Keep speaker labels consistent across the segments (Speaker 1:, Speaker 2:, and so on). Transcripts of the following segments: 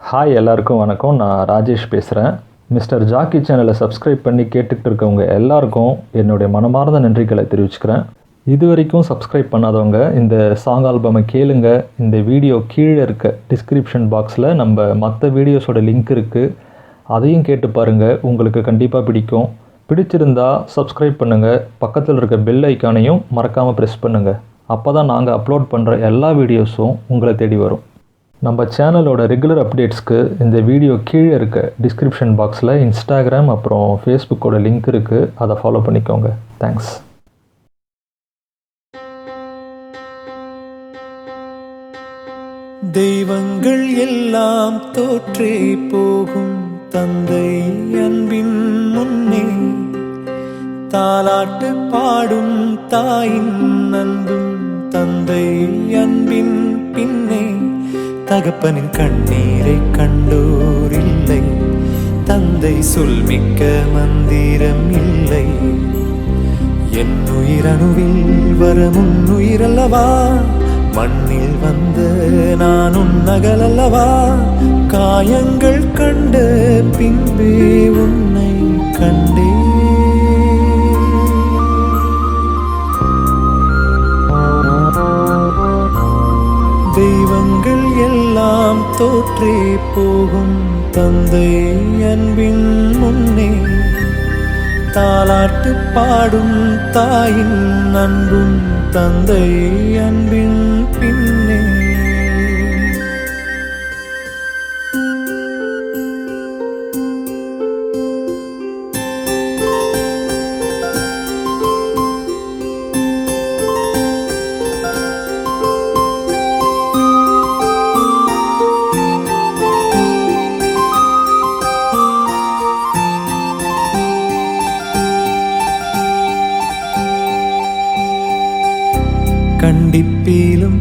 Speaker 1: Hi எல்லாருக்கும் வணக்கம். நான் ராஜேஷ் பேசுகிறேன். மிஸ்டர் ஜாக்கி சேனலை சப்ஸ்கிரைப் பண்ணி கேட்டுக்கிட்டு இருக்கவங்க எல்லாருக்கும் என்னுடைய மனமார்ந்த நன்றிகளை தெரிவிச்சுக்கிறேன். இது வரைக்கும் சப்ஸ்கிரைப் பண்ணாதவங்க இந்த சாங் ஆல்பமை கேளுங்க. இந்த வீடியோ கீழே இருக்க டிஸ்கிரிப்ஷன் பாக்ஸில் நம்ம மற்ற வீடியோஸோட லிங்க் இருக்குது, அதையும் கேட்டு பாருங்கள். உங்களுக்கு கண்டிப்பாக பிடிக்கும். பிடிச்சிருந்தா சப்ஸ்கிரைப் பண்ணுங்கள். பக்கத்தில் இருக்க பெல் ஐக்கானையும் மறக்காமல் ப்ரெஸ் பண்ணுங்கள். அப்போ தான் நாங்கள் அப்லோட் பண்ணுற எல்லா வீடியோஸும் உங்களை தேடி வரும். நம்ம சேனலோட ரெகுலர் அப்டேட்ஸ்க்கு இந்த வீடியோ கீழே இருக்க டிஸ்கிரிப்ஷன் பாக்ஸில் இன்ஸ்டாகிராம் அப்புறம் ஃபேஸ்புக்கோட லிங்க் இருக்குது, அதை ஃபாலோ பண்ணிக்கோங்க. தேங்க்ஸ்.
Speaker 2: தெய்வங்கள் எல்லாம் தோற்றே போகும் தந்தை அன்பின் முன்னே, தாலாட்டு பாடும் தாயின் அன்பும் தந்தை அன்பின் பின்னே, தகப்பனின் கண்ணீரை கண்டோர் இல்லை, தந்தை சொல்மிக்க மந்திரம் இல்லை. என் உயிரணுவில் வரமுன் உயிரல்லவா, மண்ணில் வந்த நான் உன்னகலல்லவா, காயங்கள் கண்ட பின்பே உன்னை கண்டே. தெய்வங்கள் எல்லாம் தோற்றே போகும் தந்தை அன்பின் முன்னே, தாலாட்டு பாடும் தாயின் அன்பும் தந்தை அன்பின் பின்னே. கண்டிப்பீலும்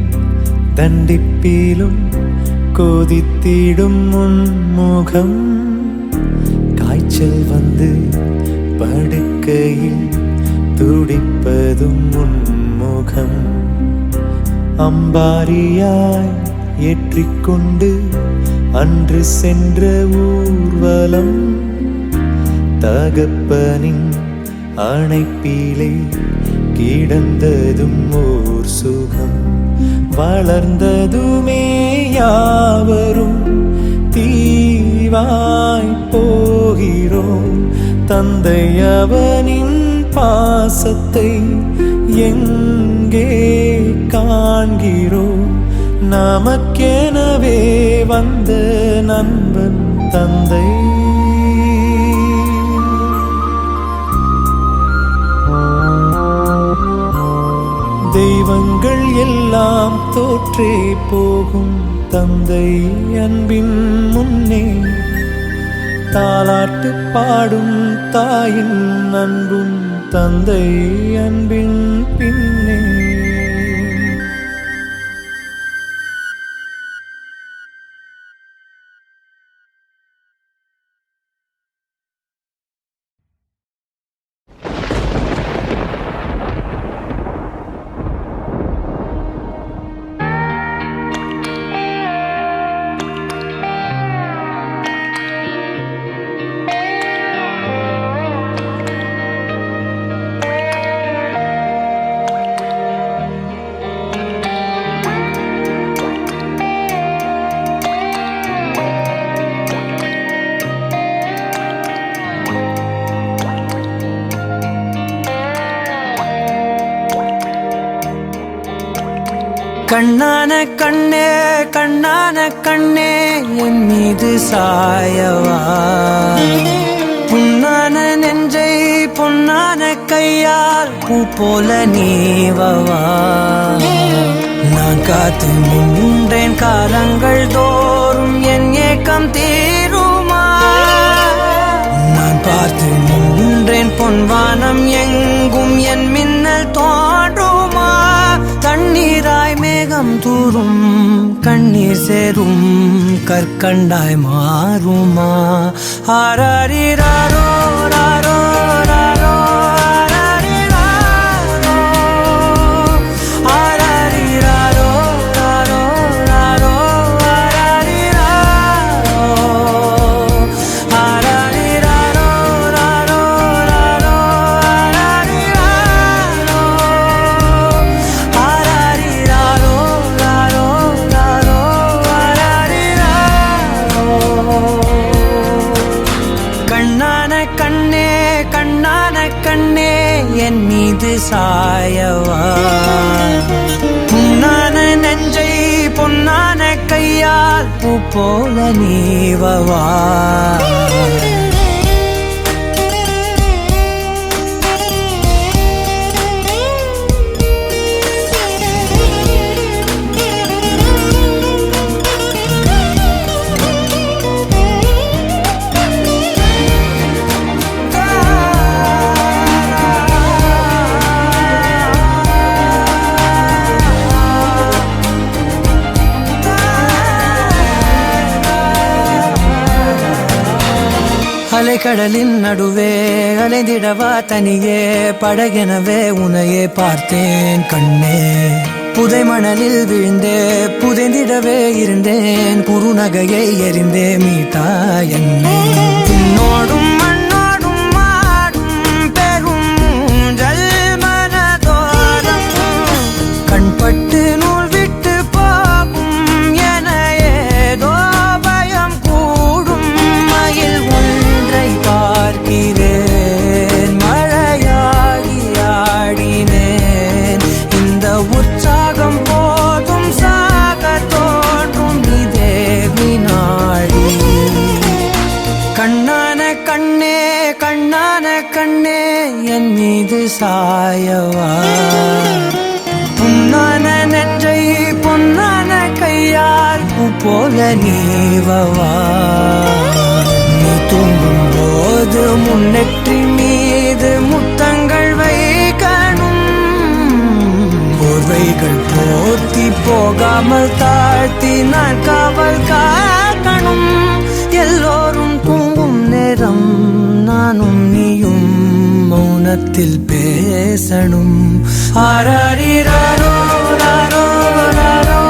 Speaker 2: தண்டிப்பீலும் கோதித்திடும் முன்முகம், காய்ச்சல் வந்து படுக்கையில் துடிப்பதும் முன்முகம், அம்பாரியாய் ஏற்றிக்கொண்டு அன்று சென்ற ஊர்வலம், தகப்பனின் அணைப்பிலே கிடந்ததும் ஓர் சுகம், வளர்ந்ததுமே யாவரும் தீவாய் போகிறோம், தந்தை அவனின் பாசத்தை எங்கே காண்கிறோம், நமக்கெனவே வந்த நண்பன் தந்தை. தெய்வங்கள் எல்லாம் தோற்றே போகும் தந்தை அன்பின் முன்னே, தாலாட்டு பாடும் தாயின் அன்பும் தந்தை அன்பின் பின்னே. கண்ணான கண்ணே கண்ணான கண்ணே என் மீது சாயவா, புண்ணான நெஞ்சை பொன்னான கையால் பூ போல நீவவா, நான் காத்து நின்றேன் காலங்கள் தோறும் என் ஏக்கம் தீருமா, நான் பார்த்து நின்றேன் பொன்வானம் எங்கும் என் மின்னல் தோன்றுமா, தண்ணீராய் மேகம் தூரும் கண்ணீர் சேரும் கற்கண்டாய் மாறுமா, ஆராரிராரோ ராரோ ராரோ ஆராரிராரோ ஆராரிராரோ ராரோ ராரோ ஆராரிராரோ மீது சாயவா புண்ணான நெஞ்சை பொன்னான கையால் பூ போல நீவவா அலைக்கடலின் நடுவே அலைந்திடவா தனியே படகெனவே உனையே பார்த்தேன் கண்ணே புதை மணலில் விழுந்தே புதைந்திடவே இருந்தேன் குறுநகையை எறிந்தே மீட்டா என்னை உன்னோடும் மண்ணோடும் மாடும் பெரும் ஊஞ்சல் மனதோரம் கண்பட்டு நூல் விட்டு போகும் என ஏதோ பயம் கூடும் மயில் பார்க்கிறேன் மழையாகி ஆடினேன் இந்த உற்சாகம் போதும் சாக தோன்றும் இதே வினாடி கண்ணான கண்ணே கண்ணான கண்ணே என் மீது சாயவா புண்ணான நெஞ்சை பொன்னான கையால் பூ போல நீவவா நீ தூங்கும் போது முன்னெற்றி மீது முத்தங்கள் வைக்கணும் போர்வைகள் போர்த்தி போகாமல் தாழ்த்தி நான் காவல் காக்கணும் எல்லோரும் தூங்கும் நேரம் நானும் நீயும் மௌனத்தில் பேசணும் ஆராரிராரோ ராரோ ராரோ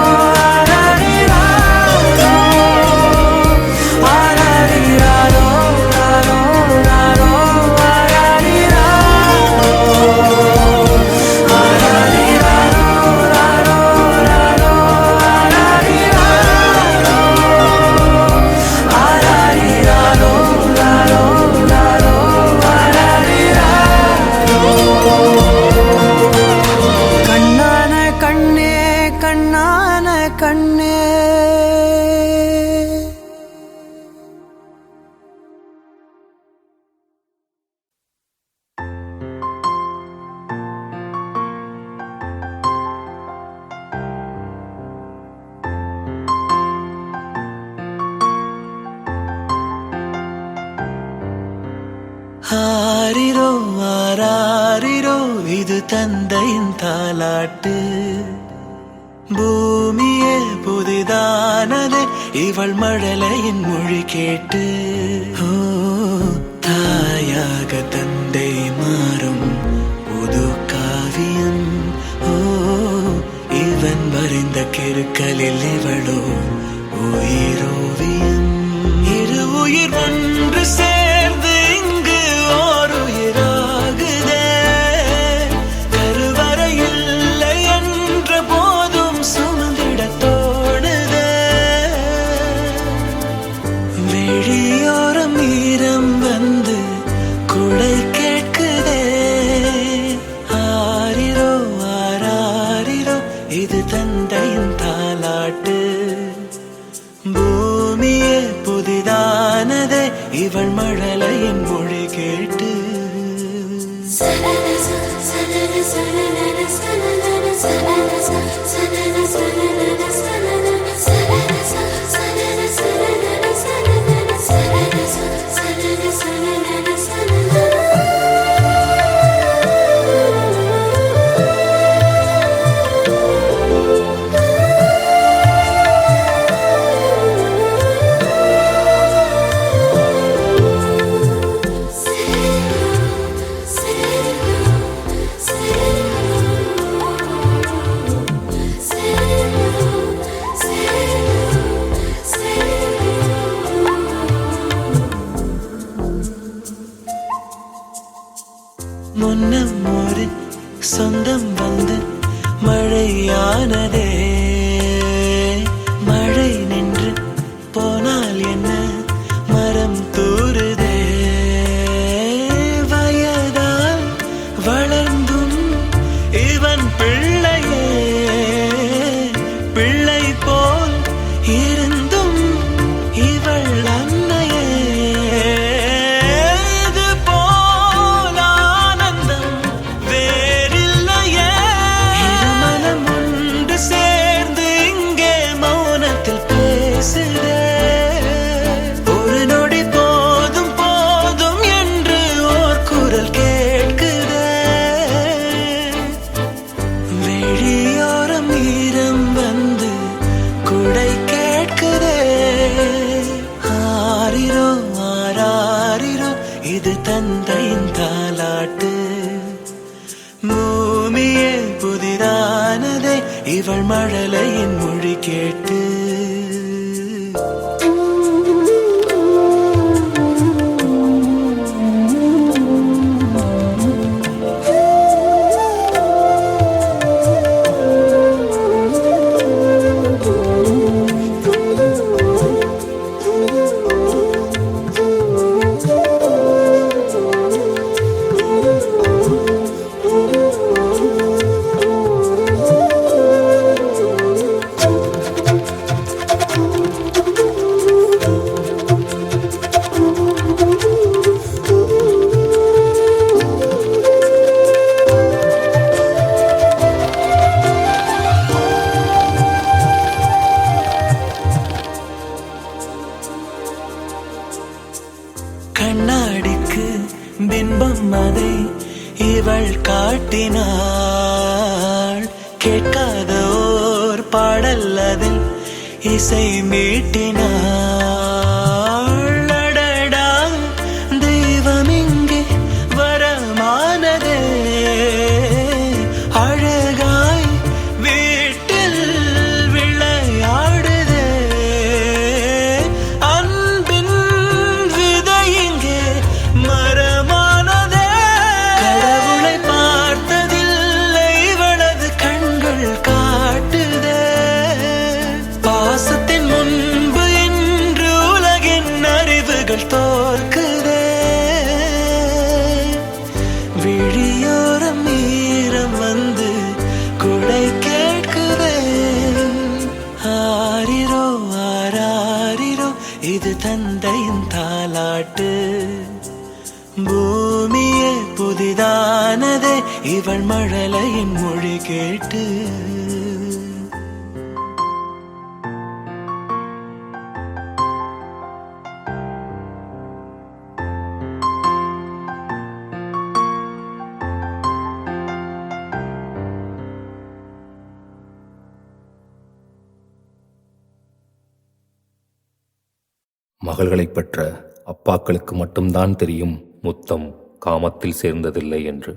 Speaker 3: ஆரிரோ ஆராரிரோ இது தந்தையின் தாலாட்டு பூமியே புதிதானதே இவள் மழலையின் மொழி கேட்டு ஓ தாயாக தந்தை மாறும் புது காவியம் ஓ இவன் வரைந்த கிறுக்கலில் இவளோ உயிரோவியம் இரு உயிர் ஒன்று சேர்ந்து இங்கு ஓர் உயிராகுதே கருவறை இல்லை என்ற போதும் சுமந்திட தோணுதே வெளியோரம் ஈரம் வந்து குடை கேட்குதே ஆரிரோ ஆராரிரோ இது தந்தையின் தாலாட்டு பூமியே புதிதானதே இவள் மழலையின் மொழி கேட்டு முன்னம் ஒரு சொந்தம் வந்து மழையானதே மழை நின்று போனால் என்ன மரம் தூறுதே வயதால் வளர்ந்தும் தந்தையின் தாலாட்டு. பூமியே புதிதானதே இவள் மழலையின் மொழி கேட்டு. கண்ணாடிக்கு பிம்பம் அதை இவள் காட்டினாள். கேட்காத ஓர் பாடல் அதில் இசை மீட்டினாள். அடடா தெய்வம் இங்கே வரமானதே, அழகாய் வீட்டில் விளையாடுதே. அன்பின் விதை இங்கே மரமானதே. கடவுளை பார்த்ததில்லை இவளது கண்கள் காட்டுதே. பாசத்தின் முன்பு இன்று உலகின் அறிவுகள் தோற்குதே. விழியோரம் ஈரம் வந்து குடை கேட்குதே. ஆரிரோ ஆராரிரோ இது தந்தையின் தாலாட்டு. பூமியே புதிதானதே இவள் மழலையின் மொழி கேட்டு.
Speaker 4: மகள்களைப் பெற்ற அப்பாக்களுக்கு மட்டும்தான் தெரியும் முத்தம் காமத்தில் சேர்ந்ததில்லை என்று.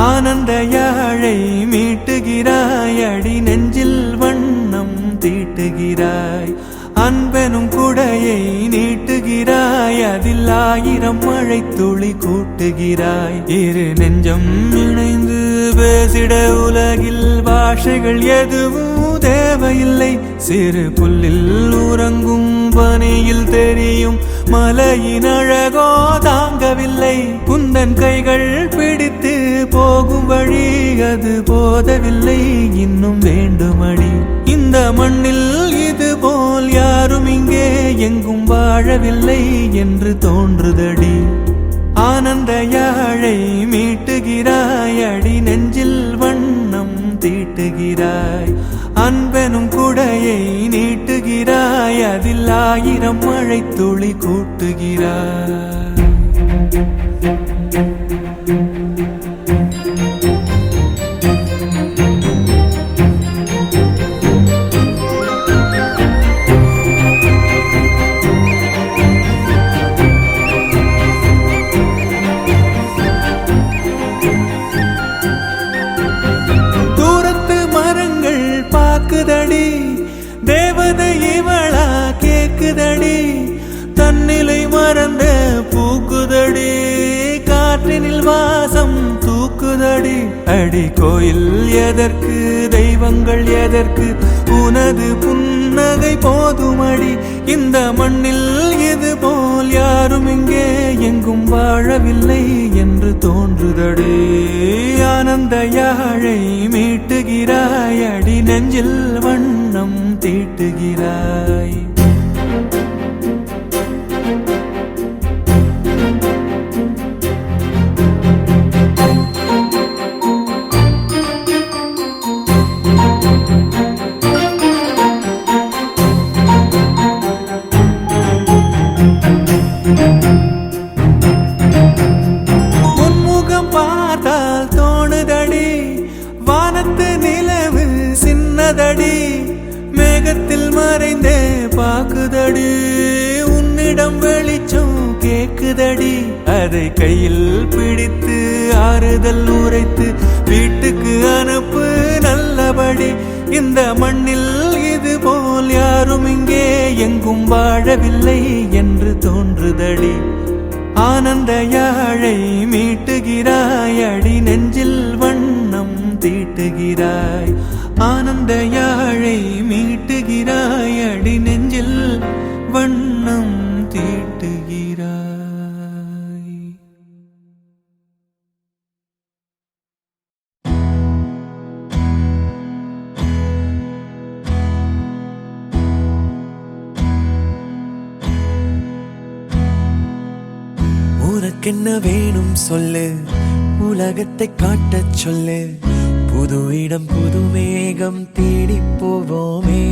Speaker 2: ஆனந்த யாழை மீட்டுகிறாய், அடி நெஞ்சில் வண்ணம் தீட்டுகிறாய். அன்பெனும் குடையை நீட்டுகிறாய், அதில் 1000 மழை துளி கூட்டுகிறாய். இரு நெஞ்சம் இணைந்து பேசிட உலகில் பாஷைகள் எதுவும் தேவையில்லை. சிறு புல்லில் உறங்கும் பனியில் தெரியும் மலையின் அழகோ தாங்கவில்லை. குந்தன் கைகள் பிடித்து போகும் வழி அது போதவில்லை, இன்னும் வேண்டுமடி. இந்த மண்ணில் இது போல் யாரும் இங்கே எங்கும் வாழவில்லை என்று தோன்றுதடி. ஆனந்த யாழை மீட்டுகிறாய், அடி நெஞ்சில் வண்ணம் தீட்டுகிறாய். அன்பெனும் குடையை நீட்டுகிறாய், அதில் 1000 மழை துளி கூட்டுகிறாய். தேவதை இவளா கேக்குதடி, தன்னிலை மறந்த பூக்குதடி. காற்றினில் வாசம் தூக்குதடி. அடி கோயில் எதற்கு, தெய்வங்கள் எதற்கு, உனது புன்னகை போதுமடி. இந்த மண்ணில் இது போல் யாரும் இங்கே எங்கும் வாழவில்லை என்று தோன்றுதடி. ஆனந்த யாழை மீட்டுகிறாய், அடி நெஞ்சில் வண்ணம் தீட்டுகிறாய். கையில் பிடித்து ஆறுதல் உரைத்து வீட்டுக்கு அனுப்பு நல்லபடி. இந்த மண்ணில் இது போல் யாரும் இங்கே எங்கும் வாழவில்லை என்று தோன்றுதடி. ஆனந்த யாழை மீட்டுகிறாய் அடி நெஞ்சில் வண்ணம் தீட்டுகிறாய். ஆனந்த யாழை மீட்டுகிறாய் அடி நெஞ்சில் வண்ணம் தீட்டுகிறாய்.
Speaker 3: உனக்கென்ன வேணும் சொல்லு, உலகத்தை காட்டச் சொல்லு. புது இடம் புது மேகம் தேடி போவோமே.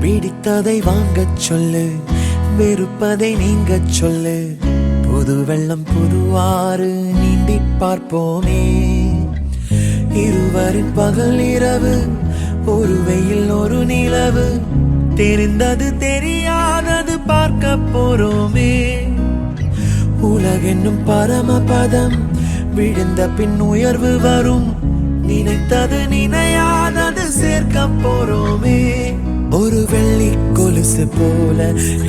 Speaker 3: பிடித்ததை வாங்கச் சொல்லு, வெறுப்பதை நீங்கச் சொல்லு. புது வெள்ளம் புது ஆறு நீந்தி பார்ப்போமே. இருவரின் பகல் இரவு, ஒரு வெயில் ஒரு நிலவு. தெரிந்தது தெரியாதது பார்க்க போறோமே. உலகென்னும் பரமபதம், விழுந்த பின் உயர்வு வரும். நினைத்தது நினையாதது சேர்க்க போறோமே. ஒரு வெள்ளி கொலுசு போல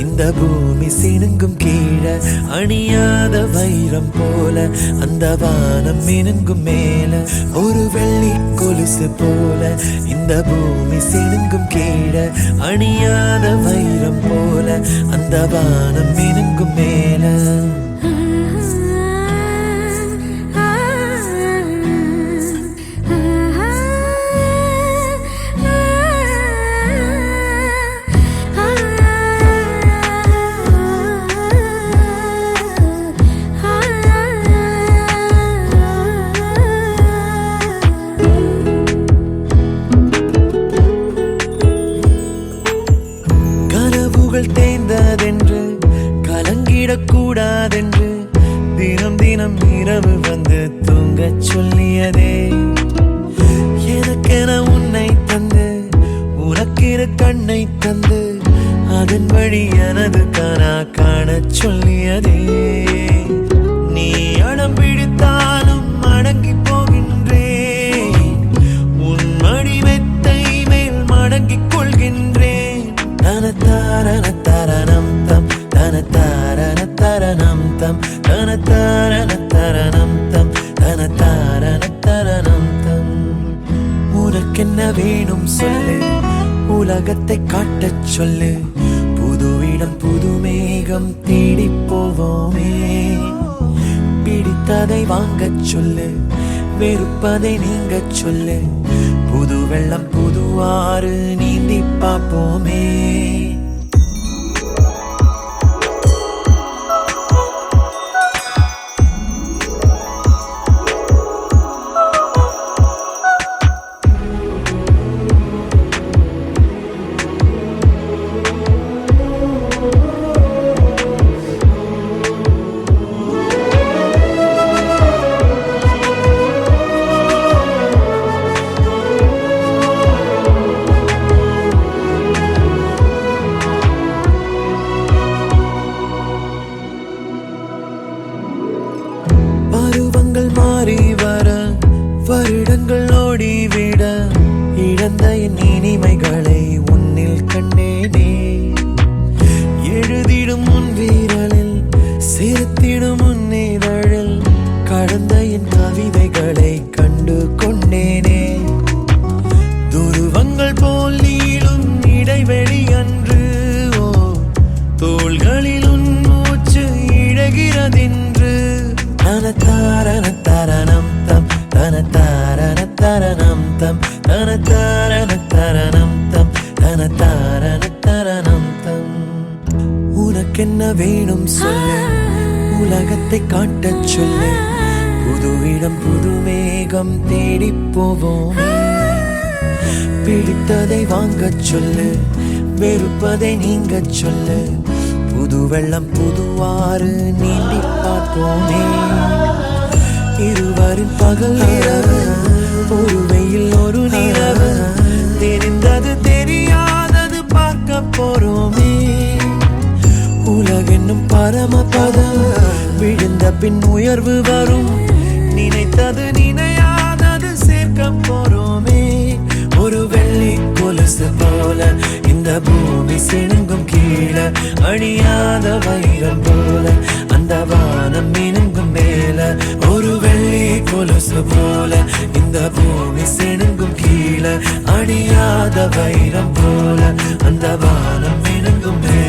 Speaker 3: இந்த பூமி சினுங்கும் கீழே. அணியாத வைரம் போல அந்த வானம் மினுங்கும் மேல. ஒரு வெள்ளி கொலுசு போல இந்த பூமி சினுங்கும் கீழே. அணியாத வைரம் போல அந்த வானம் மினுங்கும் மேல. தேய்ந்ததென்று கலங்கிடக்கூடாதென்று தினம் தினம் இரவு வந்து தூங்கச் சொல்லியதே. எனக்கென உன்னை தந்து உனக்கிற கண்ணை தந்து அதன் வழி எனது கனா காணச் சொல்லியதே. நீ அடம் பிடித்தாலும் அடங்கி போகின்றேன். உன் மடி மெத்தை மேல் மடங்கிக் கொள்கின்றேன். தனத்தாரண தரணம் தம் தனத்தாரண தரணம் தம் தனத்தாரண தரணம் தம் தனத்தாரண தரணம் தம். உனக்கென்ன வேணும் சொல்லு, உலகத்தை காட்டச் சொல்லு. புது இடம் புது மேகம் தேடி போவோமே. பிடித்ததை வாங்கச் சொல்லு, வெறுப்பதை நீங்கச் சொல்லு. புது வெள்ளம் புது ஆறு நீந்தி பார்ப்போமே. மாறி வர வருடங்கள் ஓடிவிட இழந்த என் இனிமைகளை உன்னில் கண்டேனே. எழுதிடும் உன் வீரலில் சேர்த்திடும் உன் இதழில் கடந்த என் கவிதைகளை கண்டு கொண்டேனே. துருவங்கள் போல் நீளும் இடைவெளி அன்று தோள்களில் உன் மூச்சு இழகிறதென்று. தனத்தாரண தரணம் தம் தனத்தாரண தரணம் தம் தனத்தாரண தரணம் தம் தனத்தாரண தரணம் தம். உனக்கென்ன வேணும் சொல்லு, உலகத்தை காட்டச் சொல்லு. புது இடம் புது மேகம் தேடி போவோம். பிடித்ததை வாங்கச் சொல்லு, வெறுப்பதை நீங்கச் சொல்லு. புது வெள்ளம் புது ஆறு நீந்தி பார்ப்போமே. இருவரின் பகல் இரவு, ஒரு வெயில் ஒரு நிலவு. தெரிந்தது தெரியாதது பார்க்க போற உயர்வு வரும். நினைத்தது நினையாதது சேர்க்க போறோமே. ஒரு வெள்ளி கொலுசு போல இந்த பூமி சிணுங்கும் கீழே, அணியாத வைரம் போல அந்த வானம் மினுங்கும் மேல. ஒரு வெள்ளி கொலுசு போல இந்த பூமி சிணுங்கும் கீழே, அணியாத வைரம் போல அந்த வானம் மினுங்கும் மேல.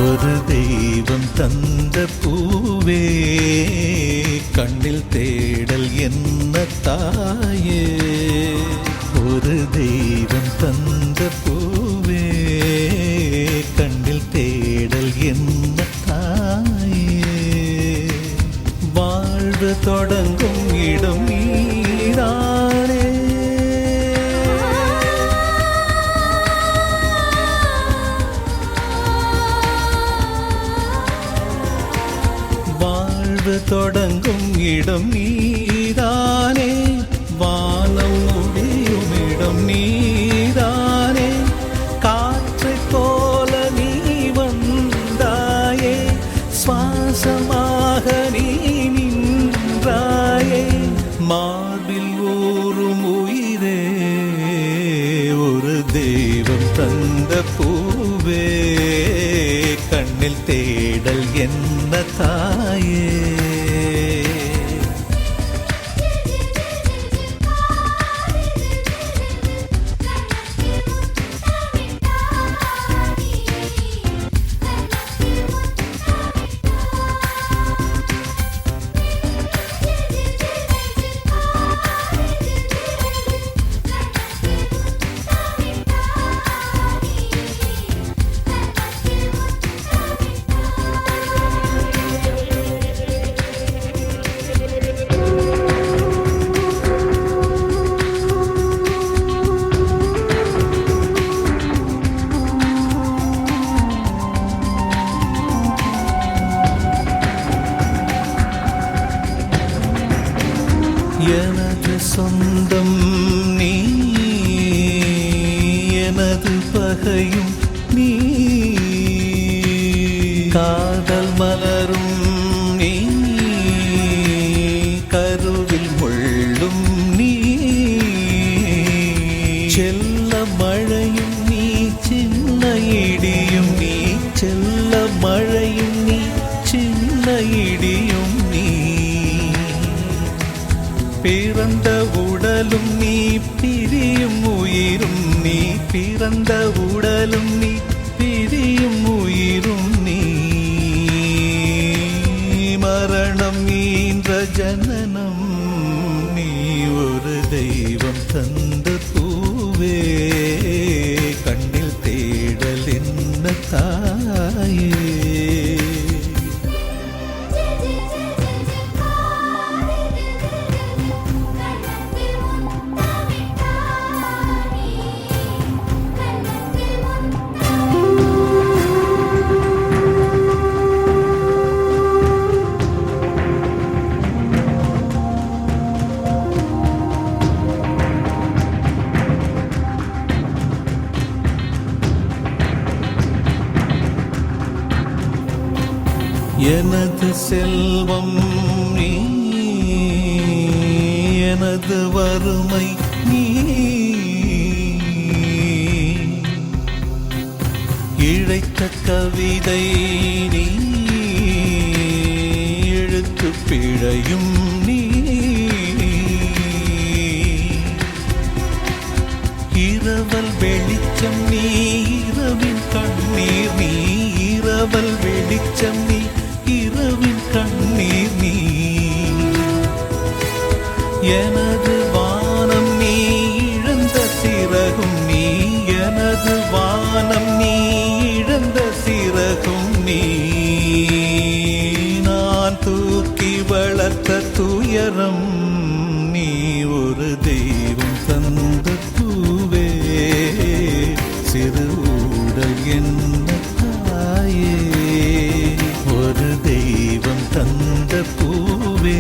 Speaker 2: ஒரு தெய்வம் தந்த பூவே, கண்ணில் தேடல் என்ன தாயே. ஒரு தெய்வம் தந்த பூவே, கண்ணில் தேடல் என்ன தாயே. வாழ்வு தொடங்கும் இடம் நீதானே. தொடங்கும் இடம் நீதானே, வானம் முடியும் இடம் நீதானே. காற்றை போல நீ வந்தாயே, சுவாசமாக நீ நின்றாயே. மார்பில் ஊறும் உயிரே, ஒரு தெய்வம் தந்த பூவே, கண்ணில் தேடல் என்ன தாயே. எனது சொந்தம் நீ, எனது பகையும் நீ. காதல் மலரும் நீ, கருவில் முள்ளும் நீ. செல்ல மழையும் நீ, சின்ன இடியும் நீ. செல்ல மழையும் நீ, சின்ன இடியும் நீ. பிறந்த உடலும் நீ, பிரியும் உயிரும் நீ. பிறந்த உடலும் நீ, பிரியும் உயிரும் நீ. மரணம் ஈன்ற ஜனனம் நீ. ஒரு தெய்வம் தந்த பூவே, கண்ணில் தேடல் என்ன தாயே. எனது செல்வம் நீ, எனது வறுமை நீ, இழைத்த கவிதை நீ, எழுத்து பிழையும் நீ, இரவல் வெளிச்சம் நீ, இரவின் கண்ணீர் நீ, இரவல் வெளிச்சம் நீ, இரவின் கண்ணீர் நீ, எனது வானம் நீ, இழந்த சிறகும் நீ, எனது வானம் நீ, இழந்த சிறகும் நீ, நான் தூக்கி வளர்த்த துயரம் நீ, ஒரு தெய்வம் தந்த பூவே, சிறு ஊடல் என்ன தாயே, ஒரு தெய்வம் தந்த பூவே,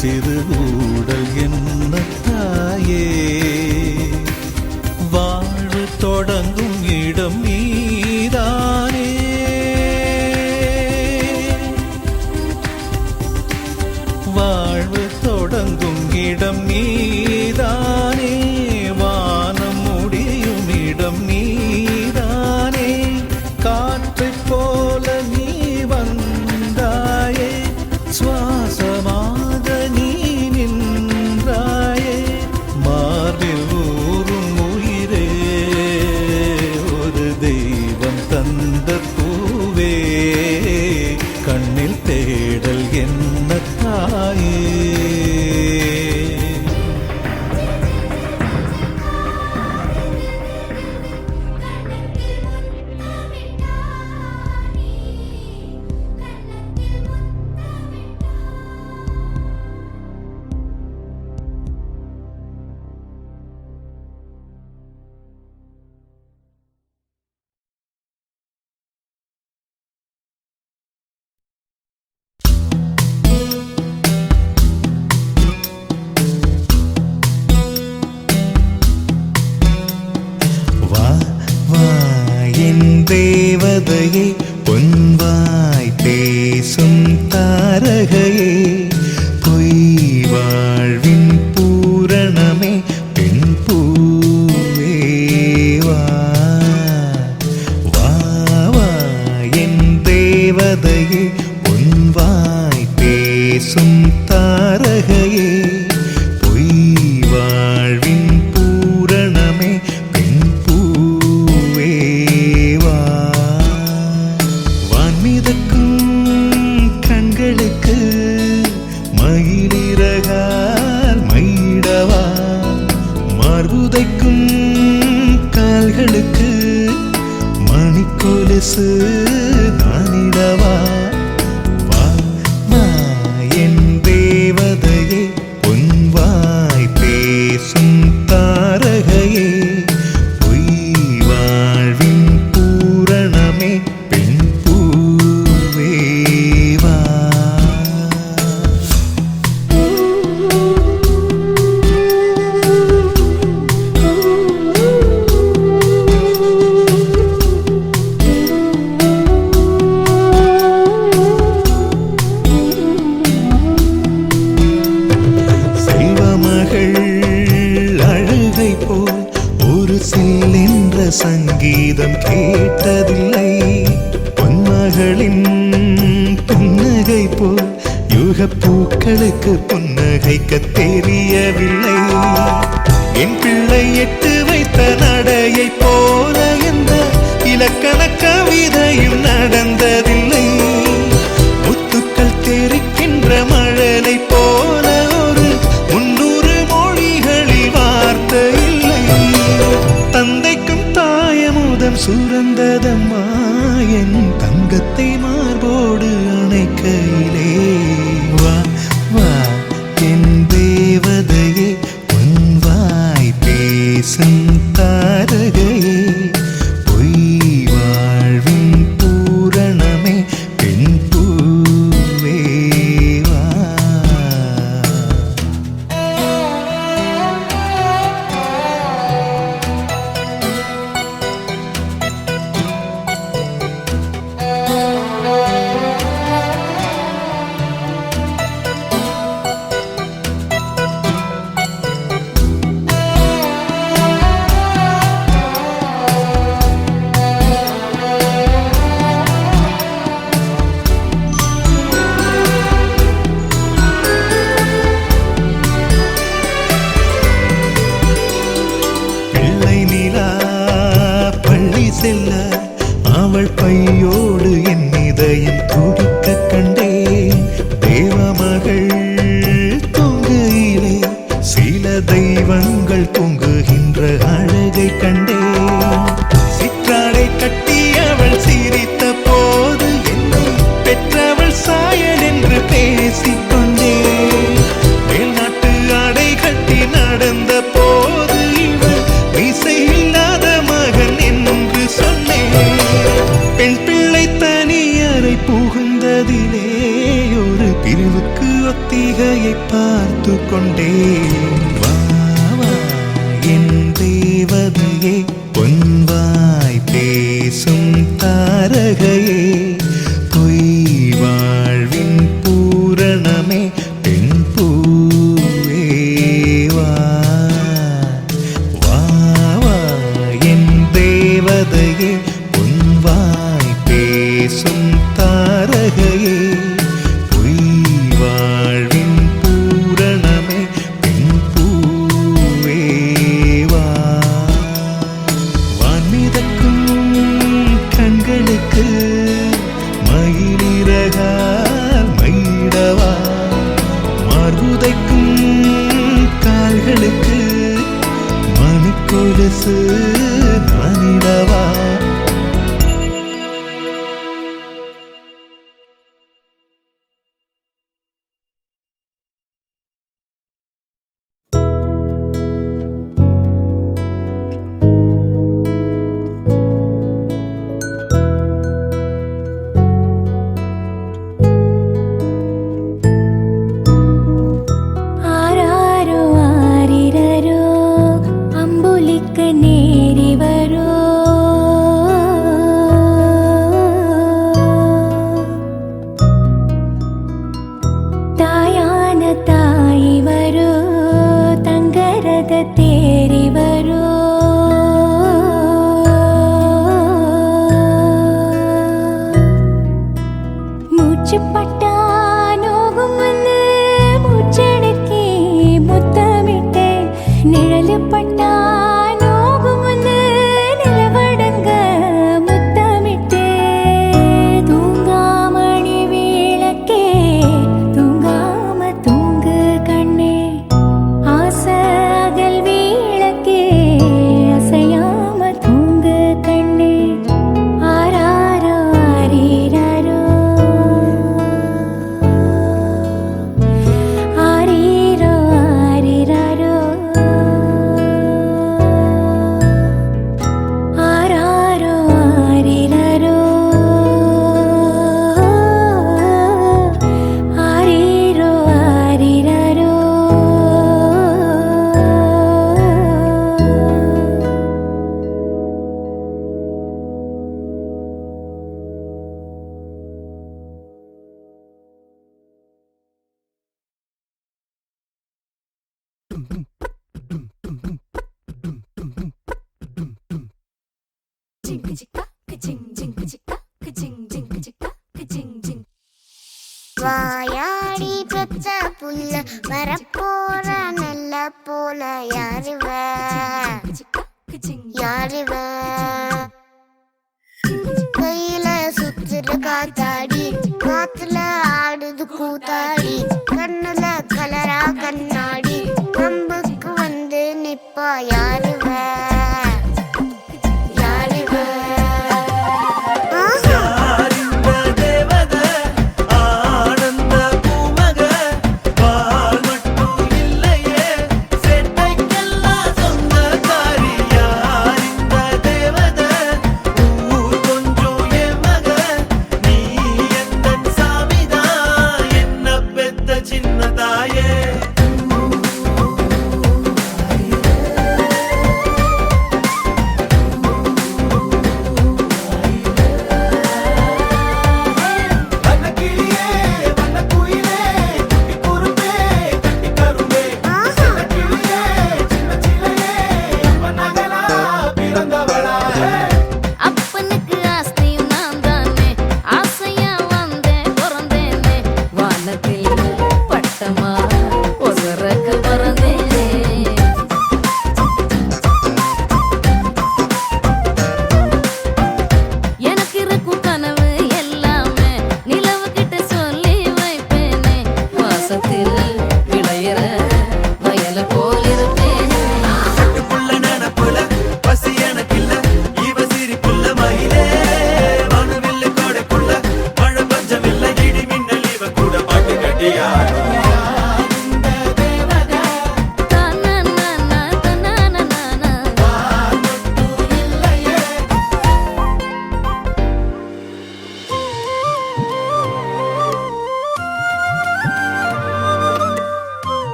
Speaker 2: சிறு ஊடல் என்ன தாயே, வாழ்வு தொடங்கும் இடம் நீதானே, வாழ்வு தொடங்கும் இடம் நீதானே, வானம் முடியும் இடம் நீதானே, காற்றைப் போல நீ வந்தாயே, சுவாசமாக நீ நின்றாயே, மார்பில் ஊறும் உயிரே, ஒரு தெய்வம் தந்த பூவே, கண்ணில் தேடல் என்ன தாயே.
Speaker 3: தேவதையே பொன்வாய் பேசும் தாரகையே, பொய் வாழ்வின் பூரணமே பெண் பூவே, வா வா வா என் தேவதையே பொன்வாய் பேசும் தாரகையே, பொய் வாழ்வின் பூரணமே பெண் பூவே, கண்களுக்கு மயிலிறகால் மயிடவா, மார்புதைக்கும் கால்களுக்கு மணிக்கொலுசு நானிடவா, வா வா என் தேவதையே பொன்வாய் பேசும் தாரகையே, பொய் வாழ்வின் பூரணமே பெண் பூவே, வா. சங்கீதம் கேட்டதில்லை, பொன்மகளின் புன்னகை போல் யுகப்பூக்களுக்கு புன்னகைக்க தெரியவில்லை, என் பிள்ளை எட்டு வைத்த நடையை போல எந்த இலக்கண கவிதையும் நடந்ததில்லை, முத்துக்கள் தெரிக்கின்ற மழலை போல ஒரு 300 மொழிகளில் வார்த்தை இல்லை, தந்தைக்கும் தாயமுதம் சுரந்ததம்மா, என் தங்கத்தை மார்போடு அணைக்கையிலே, வா வா என் தேவதையே பொன்வாய் பேசும் தாரகையே, பொய் வாழ்வின் பூரணமே பெண் பூவே, வா.
Speaker 2: செல்ல அவள் பையோடு என் இதயம் துடிக்க கண்டேன். தேவமகள் தூங்குயிலே சில தெய்வங்கள் தூங்குகின்ற அழகை கண்டேன். சிற்றாடை கட்டி அவள் சிரித்த போது என்னை பெற்றவள் சாயல் என்று பேசிக்கொண்டேன். மேல்நாட்டு ஆடை கட்டி நடந்த போது இவள் மீசை இல்லாத மகன் என்று சொன்னேன். பெண் பிள்ளை தனியறை புகுந்ததிலே ஒரு பிரிவுக்கு ஒத்திகையை பார்த்து கொண்டேன். வா வா என் தேவதையே, பொன்வாய் பேசும் தாரகையே, பொய் வாழ்வின் பூரணமே, பெண் பூவே வா. வா வா என் தேவதையே, பொன்வாய் பேசும் தாரகையே, பொய் வாழ்வின் பூரணமே, பெண் பூவே வா. வான்மிதக்கும் கண்களுக்கு மயிலிறகால் மயிடவா, மார்புதைக்கும் கால்களுக்கு மணிக்கொலுசு நானிடவா.
Speaker 5: ஆராரோ ஆரிரரோ அம்புலிக்கு நேரி வரோ, தாயான தாய் வரோ, தங்கரத தேரி வரோ. மூச்சு பட்டா நோகும் வந்து மூச்சடக்கி முத்தமிட்டே, நிழலு பட்டா நோகும் வந்து நிலவடங்க முத்தமிட்டே. தூங்காமணி விளக்கே தூங்காம தூங்கு கண்ணே, ஆசை அகல் விளக்கே அசையாம தூங்கு கண்ணே. ஆராரோ ஆரிரரோ ஆரிரோ ஆரிரரோ ஆராரோ ஆரிரரோ ஆரிரோ ஆரிரரோ.
Speaker 6: வாயாடி பெத்த புள்ள வரப்போற நல்ல போல யாருவ யாருவ, கையில சுத்துற காத்தாடி காத்துல ஆடுது கூத்தாடி, கண்ணுல கலரா கண்ணாடி கம்புக்கு வந்து நிப்பா யாருவ யாருவ.
Speaker 2: சின்னதாயே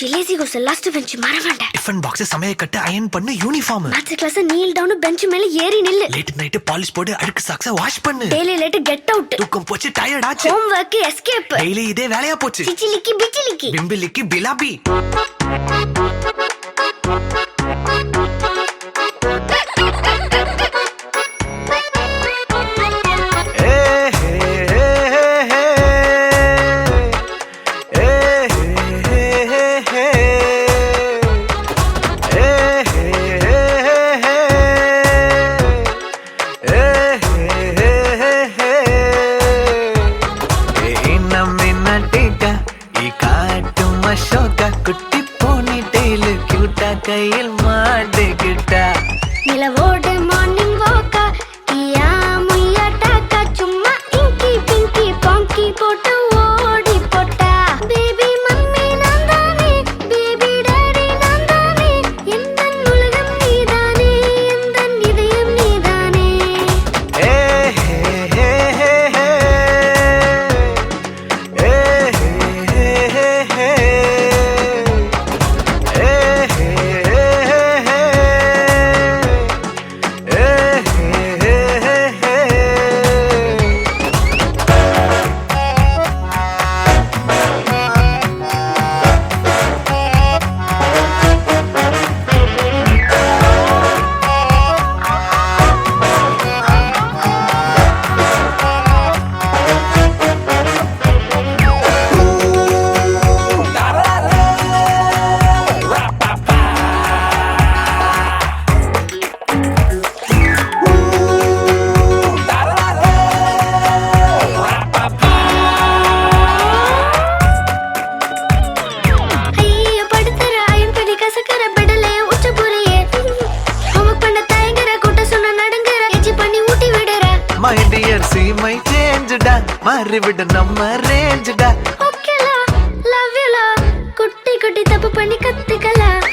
Speaker 6: bench lazy goes last bench மறவாண்ட
Speaker 3: டிஃபன் பாக்ஸ் சமையல் கட்டு அயன் பண்ணு uniform
Speaker 6: maths class kneel down bench மேல ஏறி நில்லு
Speaker 3: லேட் நைட் பாலிஷ் போட்டு அழுக்கு சாக்ஸ வாஷ் பண்ணு
Speaker 6: டெய்லி லேட் கெட் அவுட்
Speaker 3: தூக்கம் போச்சு டயர்ட் ஆச்சு
Speaker 6: ஹோம் வர்க் எஸ்கேப்
Speaker 3: டெய்லி இதே வேலையா போச்சு
Speaker 6: சிச்சிலிக்கி பிச்சிலிக்கி
Speaker 3: பிம்பிலிக்கி பிலாபி குட்டி போனி டெய்லு கியூட்டா கையில் மாட்டுக்கிட்டா
Speaker 6: நிலவோடு மார்னிங் வாக்கா கியா முய்யா டாக்கா சும்மா இங்கி பிங்கி பாங்கி போட்டு ஓடி போட்டா பேபி மம்மி நான் தானே பேபி டாடி நான் தானே எந்தன் உலகம் நீதானே எந்தன் இதயம் நீதானே
Speaker 3: ஏ ஹே ஹே ஹே ஹே ஏ ஹே ஹே ஹே My dear, see my change da, மாறிவிட நம்ம ரேஞ்ச் da.
Speaker 6: ஓகேலா லவ் யூ லா குட்டி குட்டி தப்பு பண்ணி கத்துக்கலாம்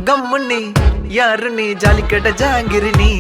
Speaker 3: கம்முனி யாரு நீ ஜாலி கேட்ட ஜாங்கிரி நீ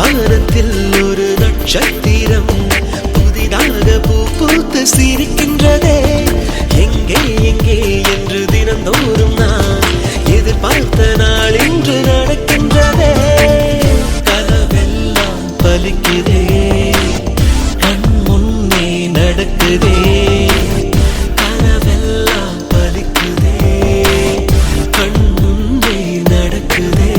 Speaker 2: வானத்தில் ஒரு நட்சத்திரம் புதிதாக பூ பூத்து சிரிக்கின்றதே. எங்கே எங்கே என்று தினந்தோறும் நான் எதிர்பார்த்த நாள் இன்று நடக்கின்றதே. கனவெல்லாம் பலிக்குதே, கண் முன்னே நடக்குதே. கனவெல்லாம் பலிக்குதே, கண் முன்னே நடக்குதே.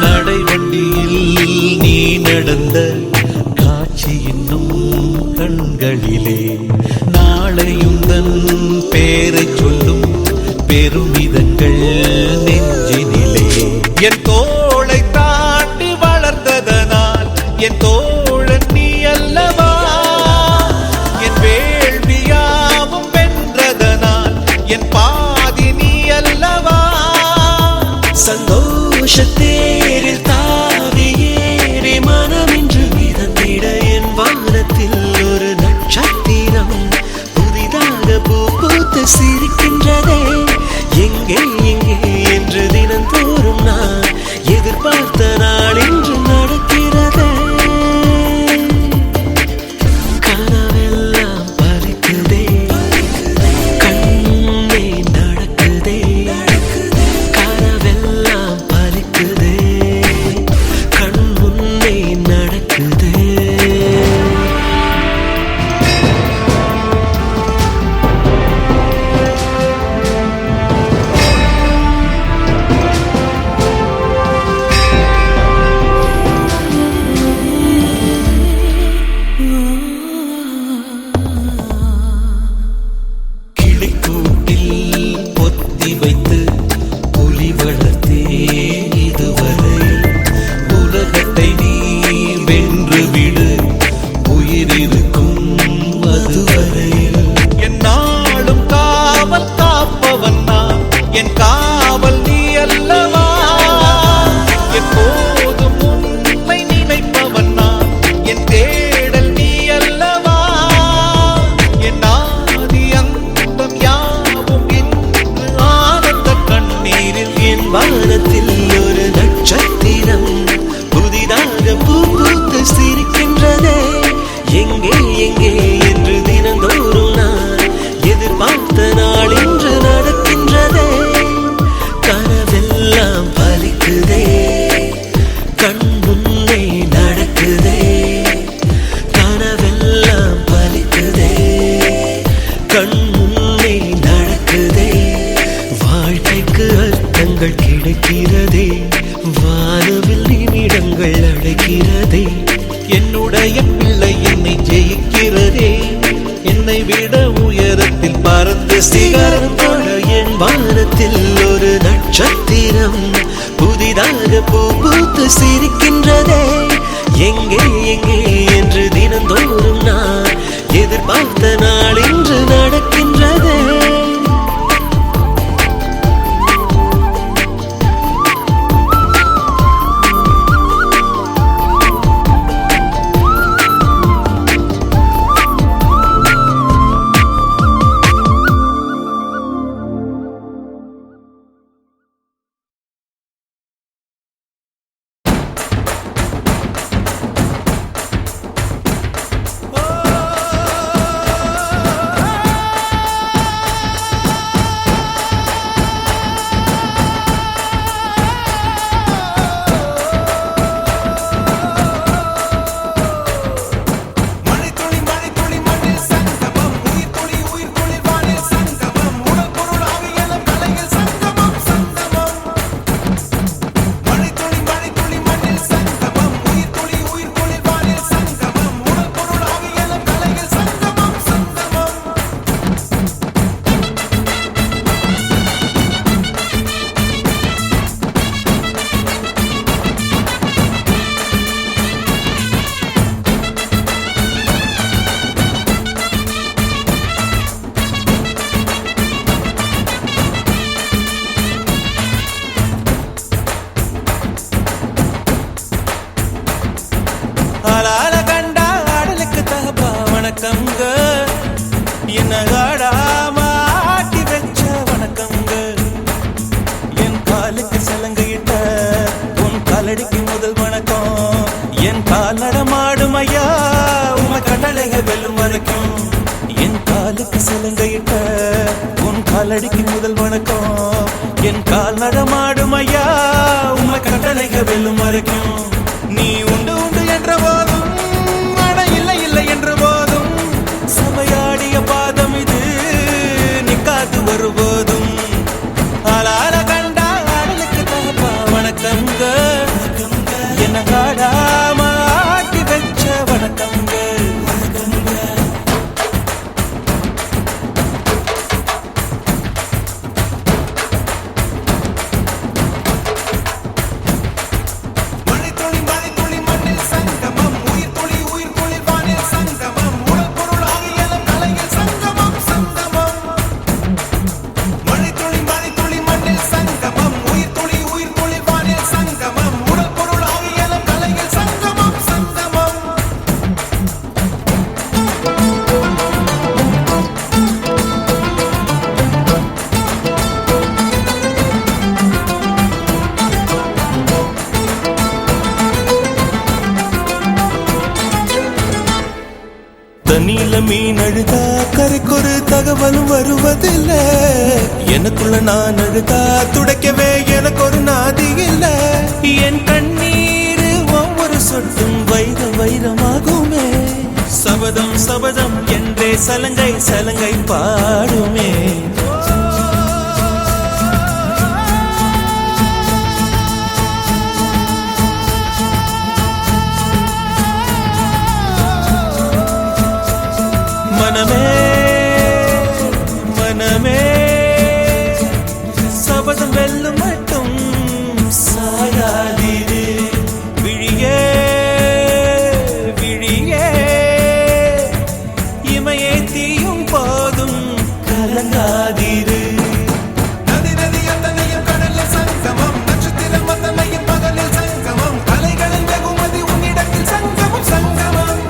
Speaker 2: நடைவண்டியில் நீ நடந்த காட்சி இன்னும் கண்களிலே. நாளையுந்தன் பேரை சொல்லும் பெருமிதங்கள் நெஞ்சினிலே. என் தோளை தாண்டி வளர்ந்ததனால் என் தோழன் நீ அல்லவா. என் வேள்வியாவும் வென்றதனால் என் பாதி நீ அல்லவா. சந்தோஷத்தேரில் தாவி ஏறி மனமின்று மிதந்திட என் வானத்தில் ஒரு நட்சத்திரம் புதிதாக பூ பூத்து சிரிக்கின்றதே. எங்கே எங்கே என்று தினந்தோறும் நான் எதிர்பார்த்த நாள் இன்று நடக்கிறதே. கனவெல்லாம் பலிக்குதே, கண்ணே நடக்குதே. கனவெல்லாம் பலிக்குதே, கண் முன்னே நடக்குதே. கிளிக்கூட்டில் பொத்தி வைத்து புலி வளர்த்தேன் இதுவரை. உலகத்தை நீ வென்று விடு, உயிரிருக்கும் அதுவரை. என் நாளும் காவல் காப்பவன் நான், என் காவல் நீ அல்லவா. எப்போதும் உன்னை நினைப்பவன் நான், என் தேடல் நீ அல்லவா. என் ஆதி அந்தம் யாவும் இன்று ஆனந்த கண்ணீரில். என் வானத்தில் ஒரு நட்சத்திரம் புதிதாக பூ பூத்து சிரிக்கின்றதே. எங்கே எங்கே என்று தினந்தோறும் நான் எதிர்பார்த்த நாள் இன்று நடக்கின்றதே. கனவெல்லாம் பலிக்குதே, கண் முன்னே நடக்குதே. கனவெல்லாம் பலிக்குதே, கண் முன்னே நடக்குதே. வாழ்க்கைக்கு அர்த்தங்கள் கிடைக்கிறதே, வானவில் நிமிடங்கள் அழைக்கிறதே. என்னுடைய பிள்ளை என்னை ஜெயிக்கிறதே, என்னை விட உயரத்தில் பறந்து சிகரம் தொட. என் வானத்தில் ஒரு நட்சத்திரம் புதிதாக பூ பூத்து சிரிக்கின்றதே. எங்கே எங்கே என்று தினந்தோறும் நான் எதிர்பார்த்த நாள் இன்று நடக்கின்றதே. சலங்கையிட்ட உன் காலடிக்கு முதல் வணக்கம். என் கால் நடமாடும் ஐயா உம்மை கட்டளைக வெல்லும் வரைக்கும். நீ உண்டு உண்டு என்ற போதும் அட இல்லை இல்லை என்ற போதும் சபையாடிய பாதம் இது நிக்காது வருபோதும். ஆளால கண்டா ஆடலுக்கு தகப்பா வணக்கங்க. என்ன காடாம ஆட்டி வச்ச வணக்கங்க. தண்ணியில மீன் அழுதா கரைக்கொரு தகவலும் வருவதில்லை. எனக்குள்ள நான் அழுதா துடைக்கவே எனக்கு ஒரு நாதி இல்ல. என் கண்ணீர் ஒவ்வொரு சொட்டும் வைரம் வைரமாகுமே. சபதம் சபதம் என்றே சலங்கை சலங்கை பாடுமே. மனமே மனமே சபதம் வெல்லும் மட்டும் சாயாதீரு. விழியே விழியே இமையே தீயும் போதும் கலங்காதீரு. நதி நதி அத்தனையும் கடலில் சங்கமம். நட்சத்திரம் அத்தனையும் பகலில் சங்கமம். கலைகளின் வெகுமதி உன்னிடத்தில் சங்கமம் சங்கமம்.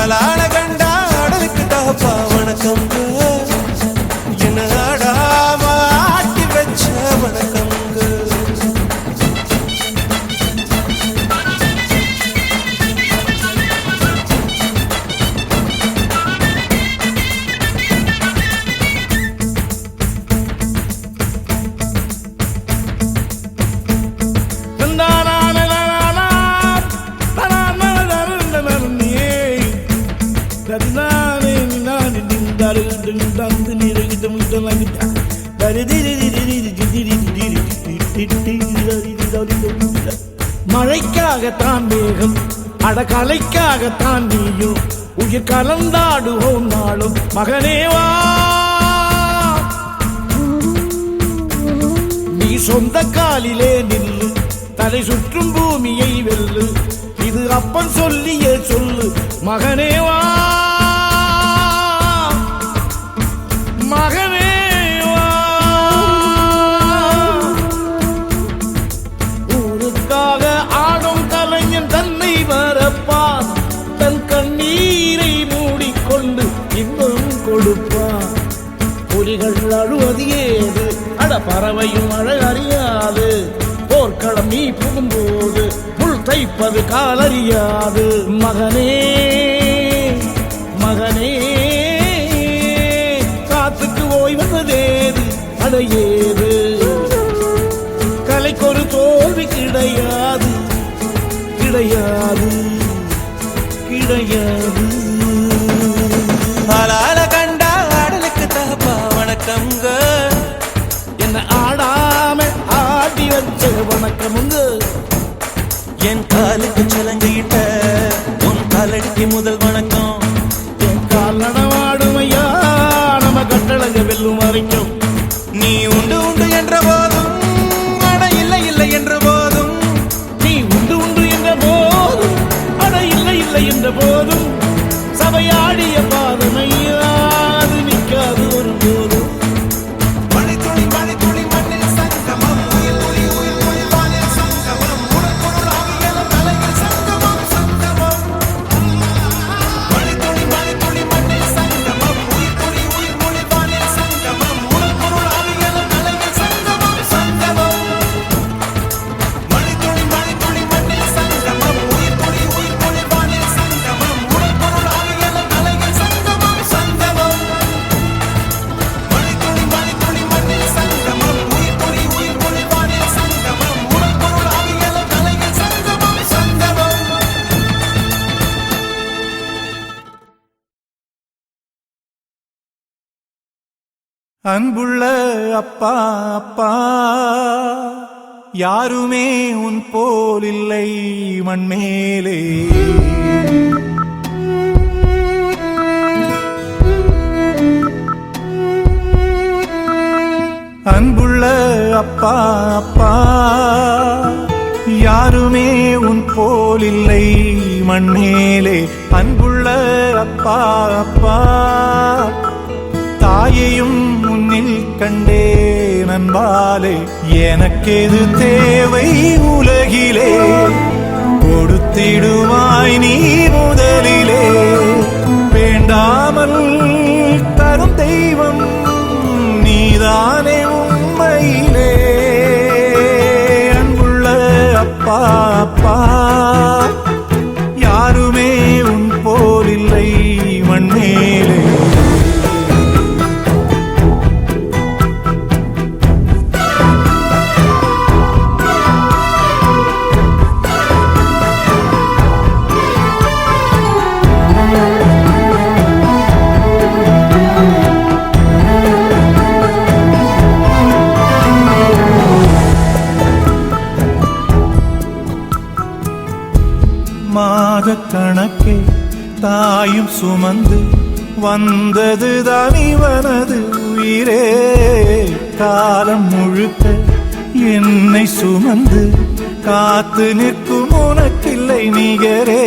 Speaker 2: ஆளான கண்டா ஆடலுக்கு தகப்பா வணக்கங்க. என்ன ஆடாம ஆட்டி வச்ச வணக்கங்க.
Speaker 7: மழைக்காகத்தான் மேகம் அடகலைக்காகத்தான் நீயும் உயிர் கலந்தாடுவோம் நாளும் மகனேவா. நீ சொந்த காலிலே நில்லு தலை சுற்றும் பூமியை வெல்லு. இது அப்பன் சொல்லியே சொல்லு மகனேவா மகனேவா. ஊருக்காக ஆடும் கலைஞன் தன்னை வரப்பான். தன் கண்ணீரை மூடிக்கொண்டு இன்பம் கொடுப்பான். புலிகள் அழுவது ஏது அட பறவையும் அழகறியாது. போர்க்களம் நீ புகும்போது முள் தைப்பது காலறியாது. மகனே மகனே காத்துக்கு ஓய்வதேது அடையேது. கலைக்கொரு தோல்வி கிடையாது கிடையாது கிடையாது.
Speaker 2: ஆளால கண்டா ஆடலுக்கு தகப்பா வணக்கங்க.
Speaker 7: என்ன ஆடாம ஆடி வச்ச வணக்கமுங்க.
Speaker 2: என் காலுக்கு சலங்கையிட்ட உன் காலடிக்கு முதல் வணக்கம்.
Speaker 7: என் கால் நடமாடுமையா நம்ம கட்டளங்க வெல்லும் வரைக்கும்.
Speaker 2: நீ உண்டு உண்டு என்ற போதும் அட இல்லை இல்லை என்ற போதும்.
Speaker 7: நீ உண்டு உண்டு என்ற போதும் அட இல்லை இல்லை என்ற போதும் சபையாடிய பாதமையா அது நிற்காது ஒரு போதும்.
Speaker 2: மணி துளி மணி துளி மண்ணில்
Speaker 8: அன்புள்ள அப்பா அப்பா யாருமே உன் போல் இல்லை மண்மேலே. அன்புள்ள அப்பா அப்பா யாருமே உன் போல் இல்லை மண்மேலே. அன்புள்ள அப்பா அப்பா தாயையும் முன்னில் கண்டே நண்பாலே. எனக்கெது தேவை உலகிலே கொடுத்திடுவாய் நீ முதலிலே. வேண்டாமல் தரும் தெய்வம் நீதானே உண்மையிலே. அன்புள்ள அப்பா அப்பா யாருமே உன் போல் இல்லை மண்மேலே. மாத கணக்கே தாயும் சுமந்து வந்தது தான் இவனது உயிரே. காலம் முழுக்க என்னை சுமந்து காத்து நிற்கும் உனக்கில்லை நிகரே.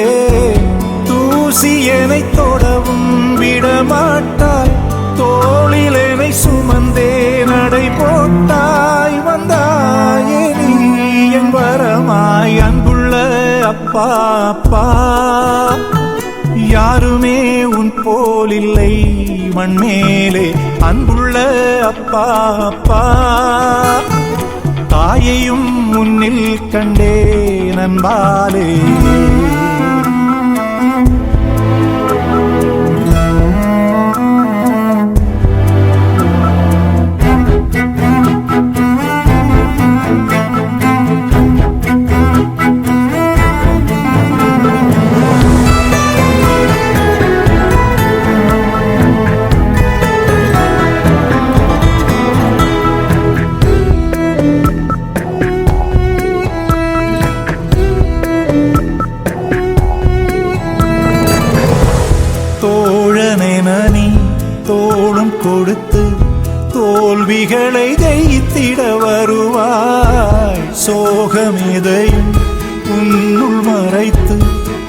Speaker 8: தூசி என்னை தொடவும் விடமாட்டாய், தோளில் என்னை சுமந்தே நடை போட்டாய். வந்தாயே நீ என் வரமாய். அன்புள்ள அப்பா அப்பா யாருமே உன் போல் இல்லை மண்மேலே. அன்புள்ள அப்பா அப்பா தாயையும் முன்னில் கண்டே நண்பாலே. தோளும் கொடுத்து தோல்விகளை ஜெயித்திட வருவாய். சோகமெதையும் உன்னுள் மறைத்து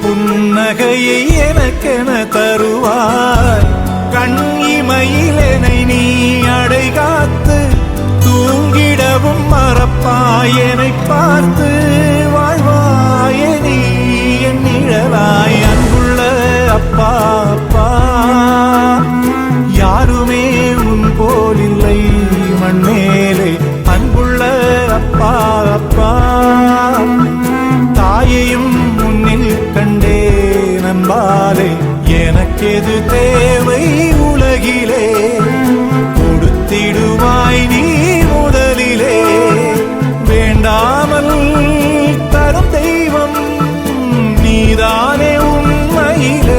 Speaker 8: புன்னகையை எனக்கென தருவாய். கண்ணிமையில் என்னை நீ அடை காத்து தூங்கிடவும் மறப்பாய். என்னை பார்த்து வாழ்வாய நீ என் நிழலாய். அன்புள்ள அப்பா அப்பா யாருமே உன் போல் இல்லை மண்மேலே. அன்புள்ள அப்பா அப்பா தாயையும் முன்னில் கண்டே நண்பாலே. எனக்கெது தேவை உலகிலே கொடுத்திடுவாய் நீ முதலிலே. வேண்டாமல் தரும் தெய்வம் நீதானே உண்மையிலே.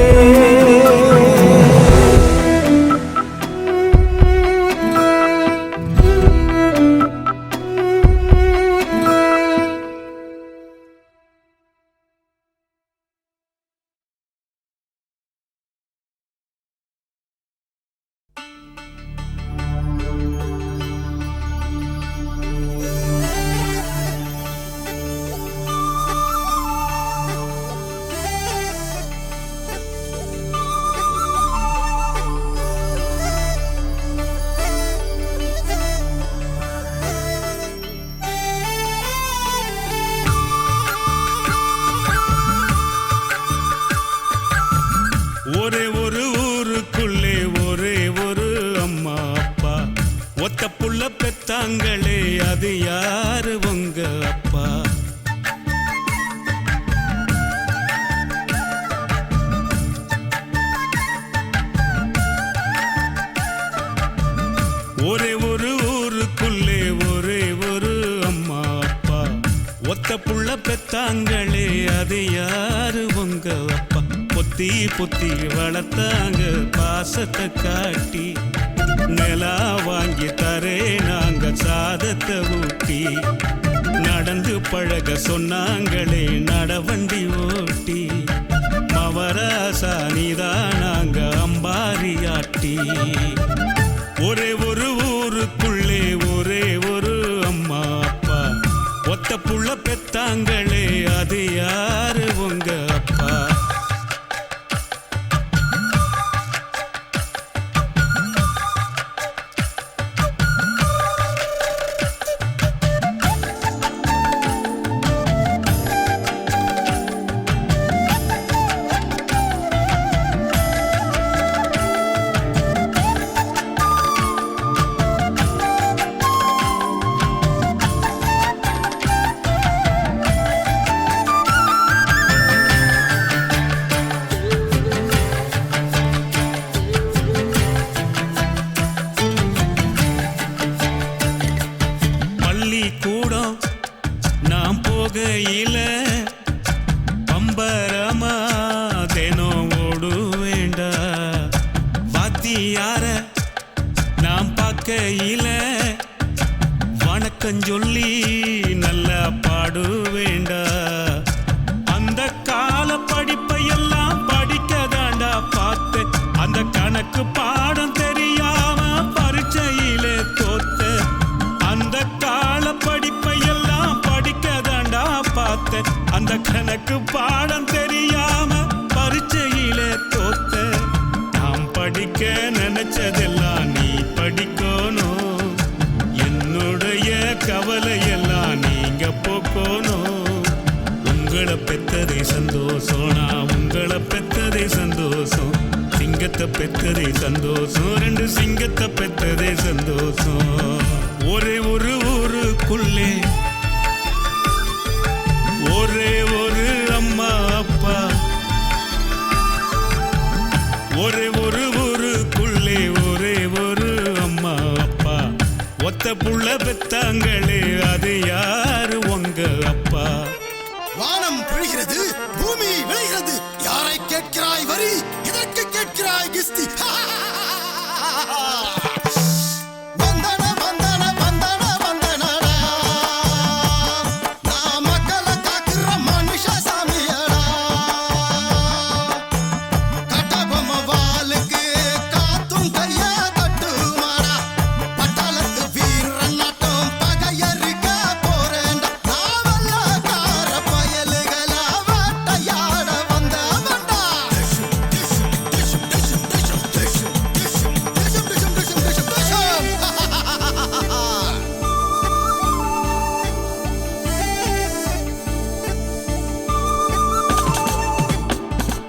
Speaker 7: ஒரே ஒரு ஊருக்குள்ளே ஒரே ஒரு அம்மா அப்பா. ஒத்த புள்ள பெத்தாங்களே அது யாரு உங்க அப்பா? ஒரே ஒரு ஊருக்குள்ளே ஒரே ஒரு அம்மா அப்பா. ஒத்த புள்ள பெத்தாங்களே அது யாரு உங்க அப்பா? பொத்தி பொத்தி வளர்த்தாங்க பாசத்தை காட்டி. நிலா வாங்கி தரே நாங்க சாதத்தை ஊட்டி நடந்து பழக சொன்னாங்களே நடவண்டி ஓட்டி மவராசா நீதான் நாங்க அம்பாரி ஆட்டி ஒரே ஒரு ஊருக்குள்ளே ஒரே ஒரு அம்மா அப்பா ஒத்த புள்ள பெத்தாங்களே அது யாரு உங்க அப்பா பள்ளிக்கூடம் நாம் போகையில பம்பரமா தினம் ஓடு வேண்டா வாத்தியார நாம் பார்க்கையில வணக்கம் சொல்லி நல்லா பாடு வேண்டா அந்த கால படிப்பையெல்லாம் படிக்கதாண்டா பார்த்து அந்த கணக்கு பாடம் தெரியாம பரீட்சையிலே தோத்த அந்த கால படிப்பையெல்லாம் படிக்கதாண்டா பார்த்த அந்த கணக்கு பாடம் தெரியாம பரீட்சையிலே தோத்த நாம் படிக்க நினைச்சதெல்லாம் நீ படிக்கணும் என்னுடைய கவலையெல்லாம் நீங்க போக்கணும் உங்களை பெத்ததே சந்தோஷம் நான் உங்களை பெத்ததே சந்தோஷம் சிங்கத்தை பெத்ததே சந்தோஷம் ரெண்டு சிங்கத்தை பெத்ததே சந்தோஷம் ஒரே ஒரு ஊருக்குள்ளே ஒரே ஒரு அம்மா அப்பா ஒரே ஒரு ஊருக்குள்ளே ஒரே ஒரு அம்மா அப்பா ஒத்த புள்ள பெத்தாங்களே அது யாரு உங்க அப்பா
Speaker 9: வானம் பொழிகிறது பூமி விளைகிறது யாரை கேட்கிறாய் வரி இதற்கு கேட்கிறாய் கிஸ்தி வந்தன வந்தன வந்தன வந்தனடா நான் மக்களை காக்கிற மனுஷ சாமியடா கட்டபொம்மை வாளுக்கு காத்தும் கைய கட்டுமாடா பட்டாளத்து வீரன் நாட்டம் பகையறிக்க போறேன்டா நாவல்லக்கார பயலுகளா வேட்டையாட வந்தவன்டா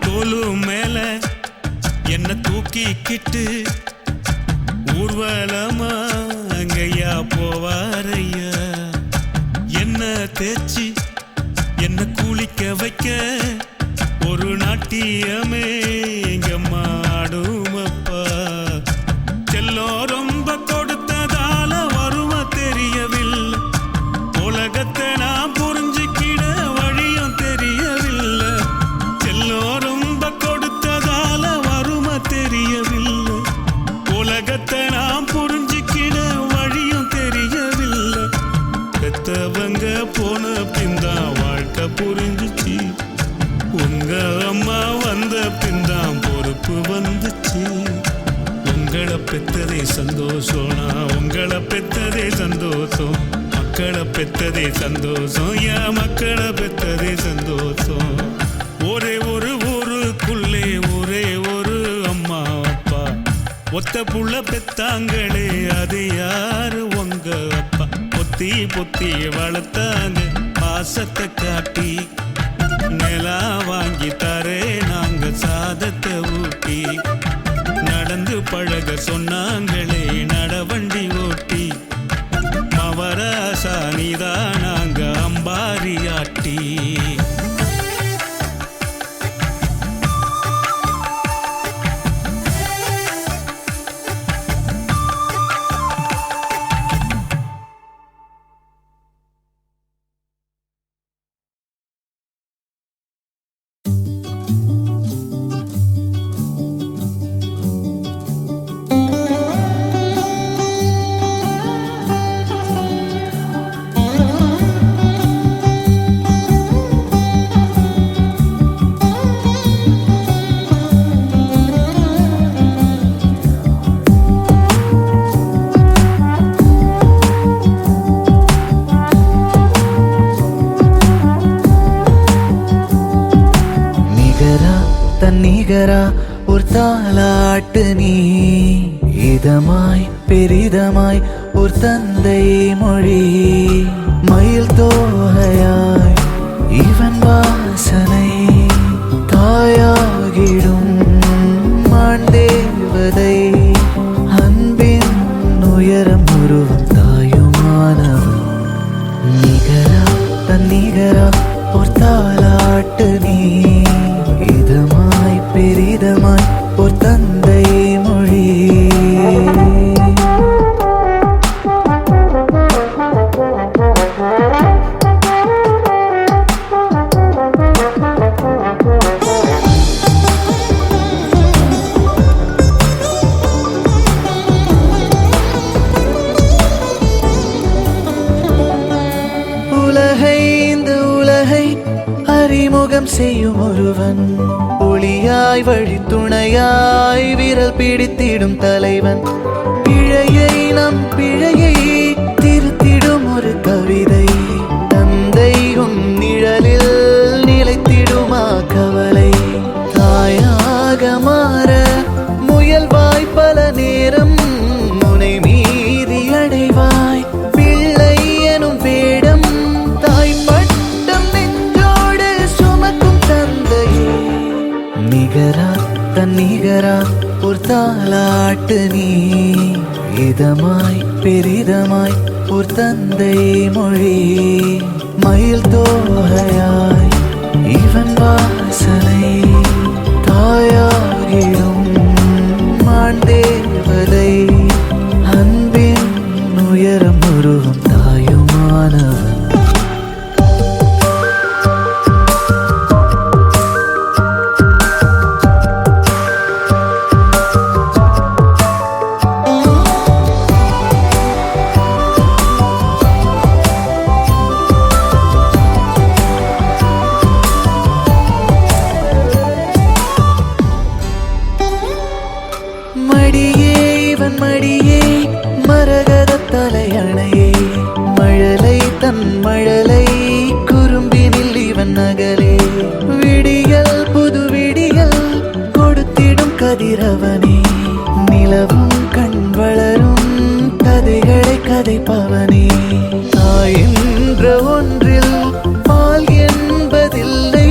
Speaker 7: தோலு மேல என்ன தூக்கிக்கிட்டு ஊர்வலமா அங்கையா போவாரையா என்ன தேய்ச்சி என்ன குளிக்க வைக்க ஒரு நாட்டியமே எங்க மாடுமப்பா செல்லம் ரொம்ப கொடுத்ததால வருவ தெரியவில்லை உலகத்தை நான் புரிஞ்சுக்கிட வழியும் தெரியவில்லை செல்லம் ரொம்ப கொடுத்ததால வரும தெரியவில்லை உலகத்தை நான் புரிஞ்சுக்கிட வழியும் தெரியவில்லை பெத்தவங்க போன பின்தான் வாழ்க்கை புரிஞ்சுச்சு உங்க அம்மா வந்த பின்தான் பொறுப்பு வந்துச்சு உங்களை பெத்ததே சந்தோஷம் நான் உங்களை பெத்ததே சந்தோஷம் மக்களை பெத்ததே சந்தோஷம் என் மக்களை பெத்ததே சந்தோஷம் ஒரே ஒரு ஊருக்குள்ளே ஒரே ஒரு அம்மா அப்பா ஒத்த புள்ள பெத்தாங்களே அது யாரு உங்க அப்பா பொத்தி பொத்தி வளர்த்தாங்க பாசத்தை காட்டி நிலா வாங்கி தரே நாங்க சாதத்தை ஊட்டி நடந்து பழக சொன்னாங்களே நடவண்டி ஓட்டி மவராசா நீதான் நாங்க அம்பாரி ஆட்டி
Speaker 3: தன்னிகரா ஒரு தாலாட்டு நீ இதமாய் பெரிதமாய் ஒரு தந்தை மொழி மயில் தோகையாய் இவன் வாசனை தாயாகிடும் மாண்டேவதை அன்பின் உயரம் உருவம் தாயுமானவன் நிகரா தன்னிகரா ஒரு தாலாட்டு நீ இதமாய் பெரிதமாய் ஒரு தந்தை மொழி அறிமுகம் செய்யும் ஒருவன் ஒளியாய் வழித்துணையாய் விரல் பிடித்திடும் தலைவன் பிழையை நம் பிழையை திருத்திடும் ஒரு கவிதை தந்தை உன் நிழலில் நிலைத்திடுமா கவலை தாயாக மாற முயல்வாய் பல நேரம் முனை மீறி அடைவாய் பிள்ளை எனும் வேடம் தாய் பட்டம் நெஞ்சோடு சுமக்கும் தந்தையே நிகரா தன்னிகரா ஒரு தாலாட்டு நீ இதமாய் பெரிதமாய் ஒரு தந்தை மொழி மயில் தோகையாய் இவன் வாசனை தாயாகிடும் மாண்டேவதை அன்பின் உயரம் உருவம் தாயுமானவன் மடியே இவன் மடியே மரகத தலையணையே மழலை தன் மழலை குறும்பினில் இவன் நகலே விடியல் புது விடியல் கொடுத்திடும் கதிரவனே நிலவும் கண் வளரும் கதைகளை கதைப்பவனே தாய் என்ற ஒன்றில் பால் என்பதில்லை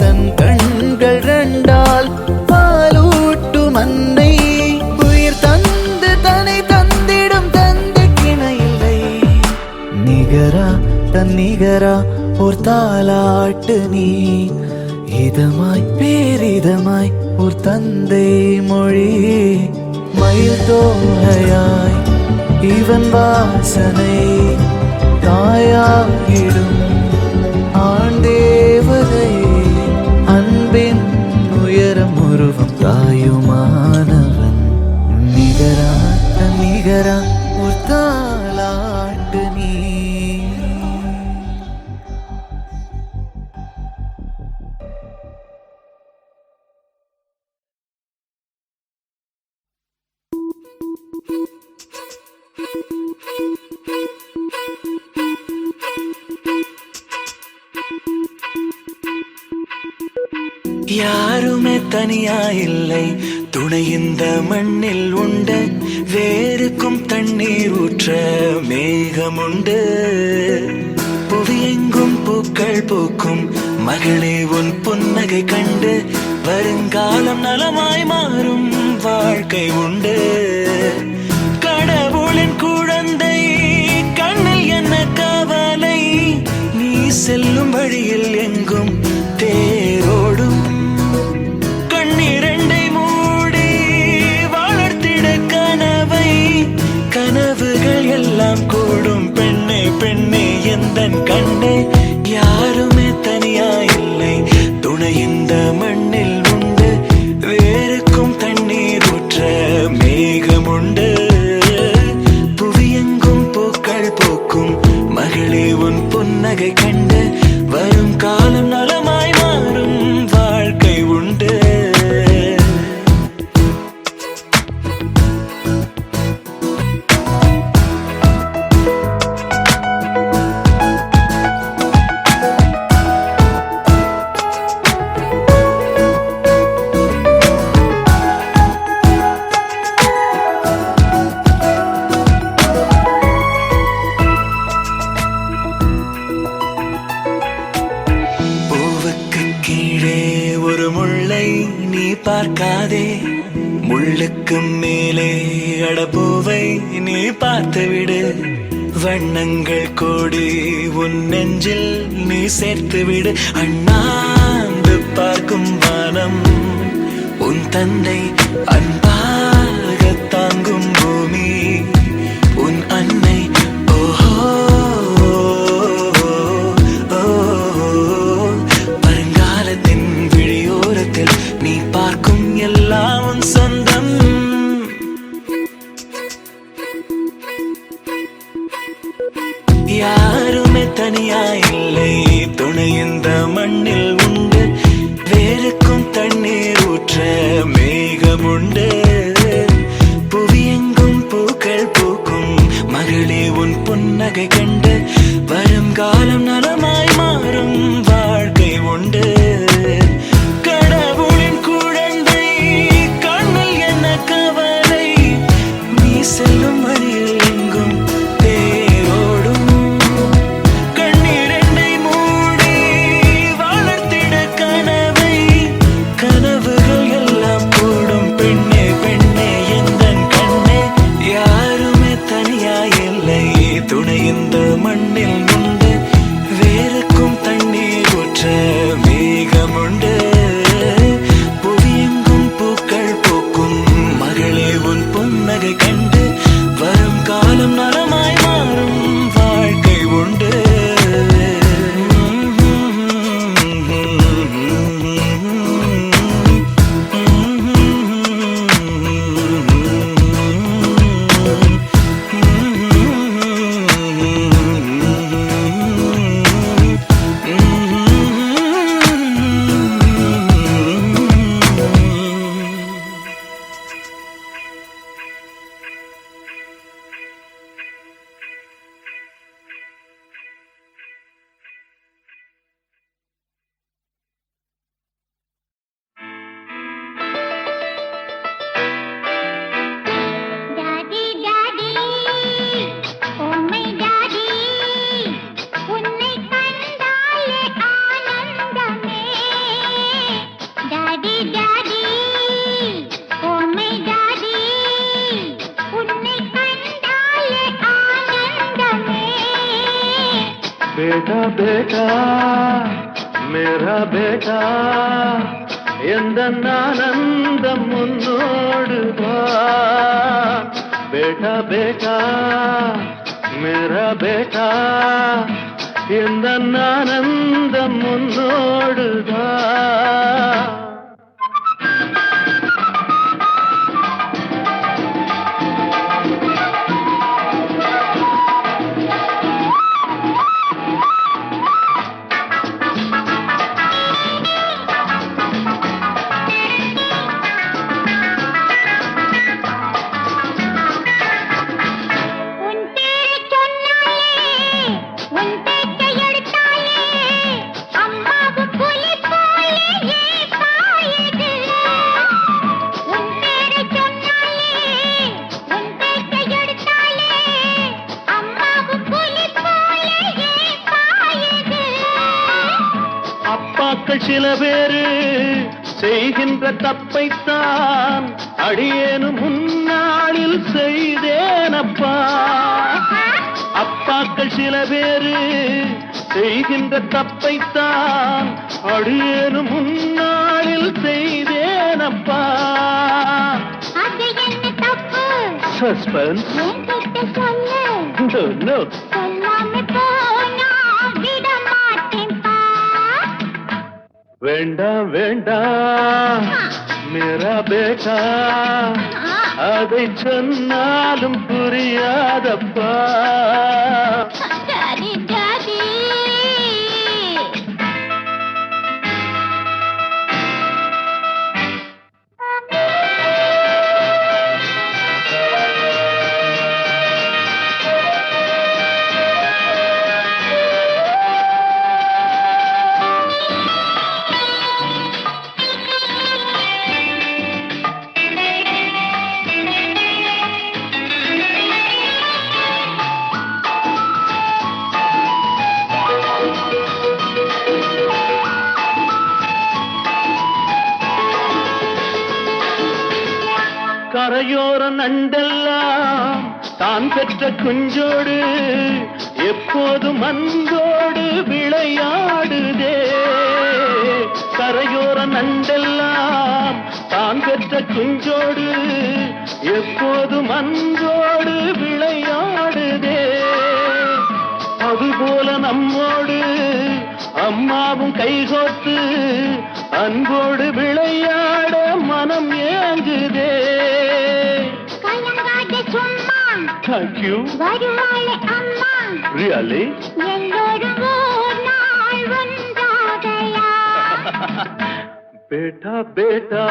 Speaker 3: தன் கண்கள் ரெண்டால் பாலூட்டும் அன்னை உயிர் தந்து தன்னை தந்திடும் தந்தை கிணையில்லை நிகரா தன்னிகரா ஒரு தாலாட்டு நீ இதமாய் பேரிதமாய் ஒரு தந்தை மொழி மயில் தோகையாய் இவன் வாசனை தாயாகிடும் ஆண்டேவதை அன்பின் உயரம் உருவம் தாயுமானவன் நிகரா தன்னிகரா ஒரு தாலாட்டு நீ யாருமே தனியா இல்லை துணை இந்த மண்ணில் உண்டு வேருக்கும் தண்ணீர் ஊற்ற மேகம் உண்டு புவியெங்கும் பூக்கள் பூக்கும் மகளே உன் புன்னகை கண்டு வருங்காலம் நலமாய் மாறும் வாழ்க்கை உண்டு கடவுளின் குழந்தை கண்ணில் என்ன கவலை நீ செல்லும் வழியில் எங்கும் தேரோடும் கண்ணிரண்டை மூடி வளர்த்திட கனவை கனவுகள் எல்லாம் கூடும் பெண்ணே பெண்ணே எந்தன் கண்ணே யாருமே தனியா இல்லை துணை இந்த மண்ணில் உண்டு வேருக்கும் தண்ணீர் ஊற்ற மேகம் உண்டு புவியெங்கும் பூக்கள் பூக்கும் மகளே உன் புன்னகை கண்டு வரும் காலம் நலமாய் மாறும் வாழ்க்கை உண்டு பார்க்காதே முள்ளுக்கு மேலே அடப்பூவை நீ பார்த்து விடு வண்ணங்கள் கோடி உன் நெஞ்சில் நீ சேர்த்து விடு அண்ணாந்து பார்க்கும் வானம் உன் தந்தை அன்பாக தாங்கும் பூமி உன் அன்னை ஓஹோ வருங்காலத்தின் விழியோரத்தில் நீ பார்க்கும் எல்லாம் உன் சொந்தம் யாருமே தனியாயில்லை துணை இந்த மண்ணில் உண்டு வேருக்கும் தண்ணீர் ஊற்ற மேகம் உண்டு புவியெங்கும் பூக்கள் பூக்கும் மகளே உன் புன்னகை கண்டு வரும் காலம் நலமாய் மாறும் வாழ்க்கை உண்டு கடவுளின் குழந்தை கண்ணில் என்ன கவலை நீ செல்லும் வழியில் எங்கும் தேரோடும் கண்ணீரண்டை மூடி வளர்த்திட கனவை கனவுகள் எல்லாம் கூடும் பெண்ணே பெண்ணே எந்தன் கண்ணே யாருமே தனியாயில்லை துணை இந்த மண்ணில் உண்டு வேருக்கும் தண்ணீர் ஊற்ற மேகம் உண்டு புவியெங்கும் பூக்கள் பூக்கும் மகளே உன் புன்னகை கண்டு வரும் காலம் நலமாய் மாறும் வாழ்க்கை உண்டு
Speaker 6: daddy daddy oh my daddy உன்னை கண்டாலே ஆனந்தமே daddy daddy oh my daddy உன்னை கண்டாலே ஆனந்தமே
Speaker 8: बेटा बेटा मेरा बेटा எந்த ஆனந்தம் முன்னோடுவா बेटा बेटा मेरा बेटा எந்த ஆனந்தம் முன்னோடுவா
Speaker 6: உன் பேரை சொன்னாலே உன் பேச்சை எடுத்தாலே அம்மாவு புலி போலே பாயுது உன் பேரை சொன்னாலே உன் பேச்சை எடுத்தாலே அம்மாவு புலி போலே பாயுது
Speaker 8: அப்பாக்கள் சில பேரு செய்கின்ற தப்பைத்தான் அடியேனும் முன்னாளில் செய்தேனப்பா அப்பாக்கள் சில பேரு செய்கின்ற தப்பைத்தான் அடியேனும் முன்னாளில் செய்தேனப்பா
Speaker 6: அது என்ன தப்பு
Speaker 8: சஸ்பென்ஸ்
Speaker 6: என்கிட்ட சொல்லு
Speaker 8: நோ
Speaker 6: சொல்லாம போனா விட மாட்டேன்பா
Speaker 8: வேண்டாம் வேண்டாம் मेरा बेटा அதை சொன்னாலும் புரியாதப்பா
Speaker 6: டாடி டாடி
Speaker 8: கரையோர நண்டெல்லாம் தான் பெற்ற குஞ்சோடு எப்போதும் அன்போடு விளையாடுதே. கரையோர நண்டெல்லாம் தான் பெற்ற குஞ்சோடு எப்போதும் அன்போடு விளையாடுதே. அதுபோல நம்மோடு அம்மாவும் கைகோத்து அன்போடு விளையாட மனம் ஏங்குதே. Thank you.
Speaker 6: வருவாளே அம்மா
Speaker 8: Really?
Speaker 6: எல்லோரும் ஓர் நாள் ஒன்றாகலாம்.
Speaker 8: बेटा बेटा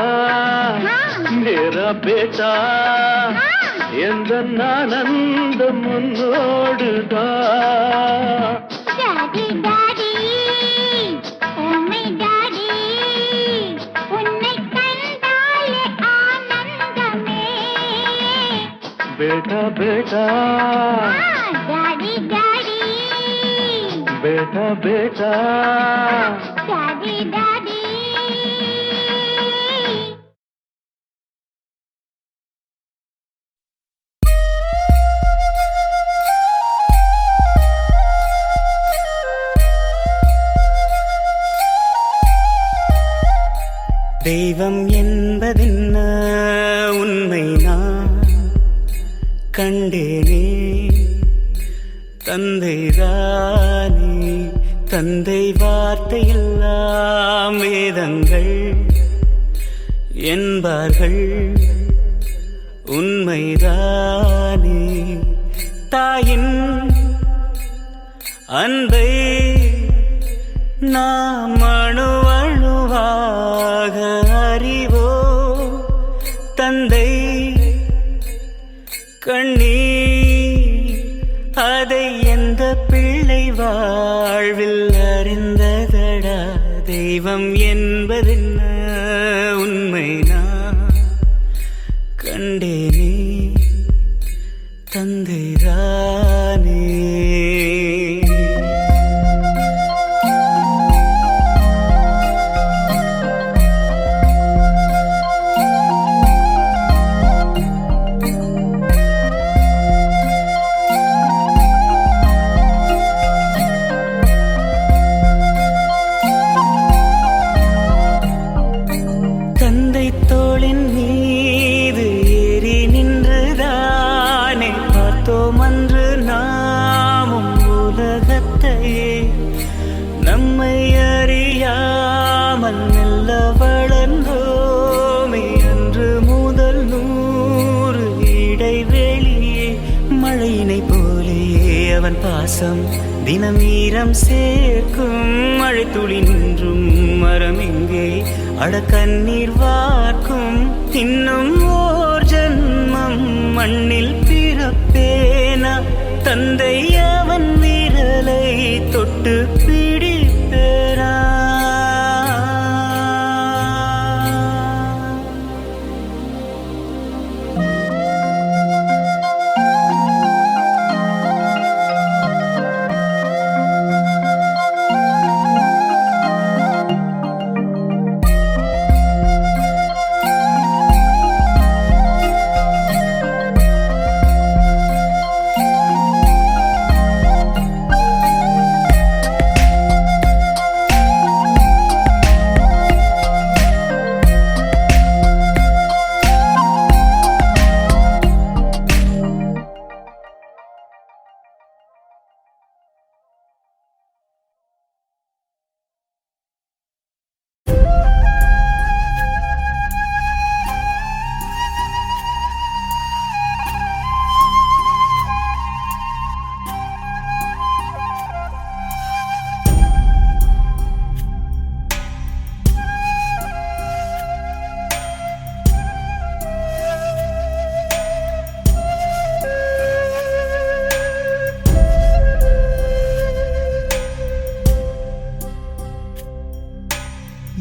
Speaker 8: मेरा बेटा எந்த ஆனந்த முன்னோடுதா.
Speaker 6: டாடி டாடி உம்மை டாடி உன்னை கண்டாலே ஆனந்தமே.
Speaker 8: बेटा बेटा
Speaker 6: டாடி டாடி
Speaker 8: बेटा बेटा
Speaker 6: டாடி டாடி.
Speaker 3: தெய்வம் என்பதென்ன உண்மை நான் கண்டேனே. தந்தைதானே தந்தை வார்த்தையெல்லாம் வேதங்கள் என்பார்கள். உண்மைதானே தாயின் அன்பை நாம் அணுவணுவாக அறிவோ. தந்தை கண்ணீர் அதை எந்த பிள்ளை வாழ்வில் அறிந்ததடா. தெய்வம் என்பதென்ன உண்மை நான் கண்டேனே. தந்தைதானே பாசம் தினம் ஈரம் சேர்க்கும். மழை துளி நின்றும் மரம் எங்கே அட கண்ணீர் வார்க்கும். இன்னும் ஓர் ஜன்மம் மண்ணில் பிறப்பேனா. தந்தை அவன் விரலை தொட்டு பிடிப்பேனா.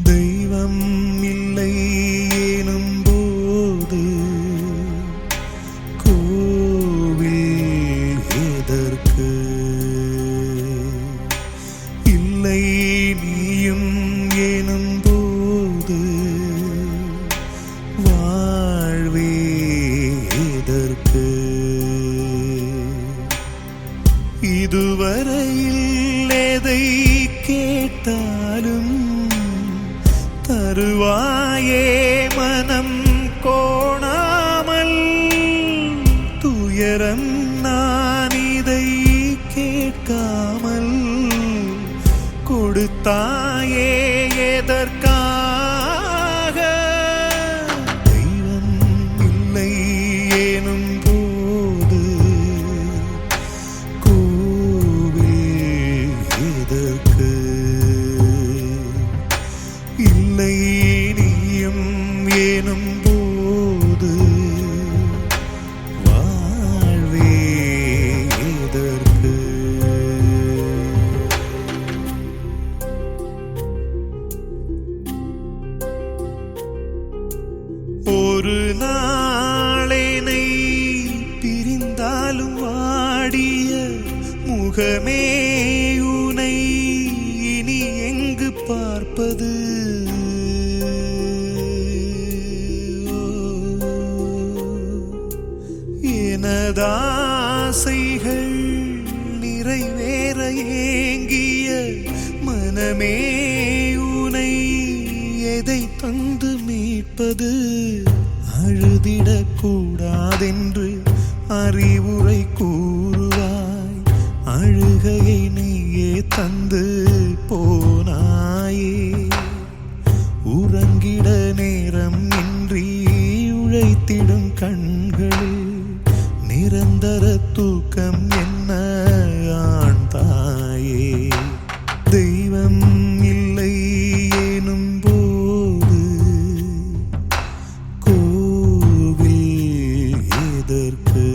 Speaker 9: தெய்வம் இல்லை எனும் போது கோவில் எதற்கு? இல்லை நீயும் எனும் போது வாழ்வே
Speaker 3: எதை கேட்டாலும் தருவாயே மனம் கோணாமல் துயரம் நான் இதை கேட்காமல் கொடுத்தாயே எதற்காக தெய்வம் இல்லை எனும் போது கோவில் எதற்கு இல்லை நீயும் எனும் போது வாழ்வே எதற்கு ஒரு நாளேனை பிரிந்தாலும் வாடிய முகமே உனை இனி எங்கு பார்ப்பது எனதாசைகள் நிறைவேற ஏங்கிய மனமே உனை எதை தந்து மீட்பது அழுதிடக் கூடாதென்று அறிவுரை கூறுவாய் அழுகையை நீயே தந்து போனாயே உறங்கிட நேரம் இன்றி உழைத்திடும் கண்களில் நிரந்தர தூக்கம் என்ன ஆண் தாயே தெய்வம் இல்லை எனும் போது கோவில் எதற்கு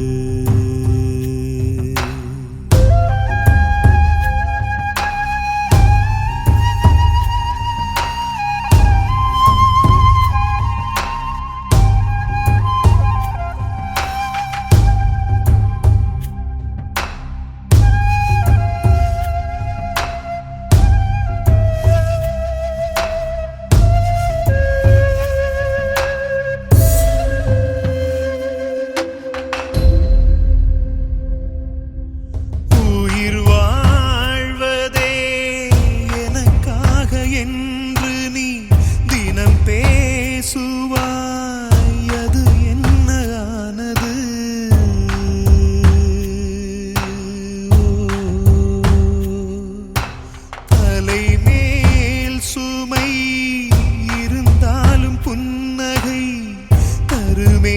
Speaker 3: உயிர் வாழ்வதே எனக்காக என்று நீ தினம் பேசுவாய் அது என்ன ஆனது தலைமேல் சுமை இருந்தாலும் புன்னகை தருமே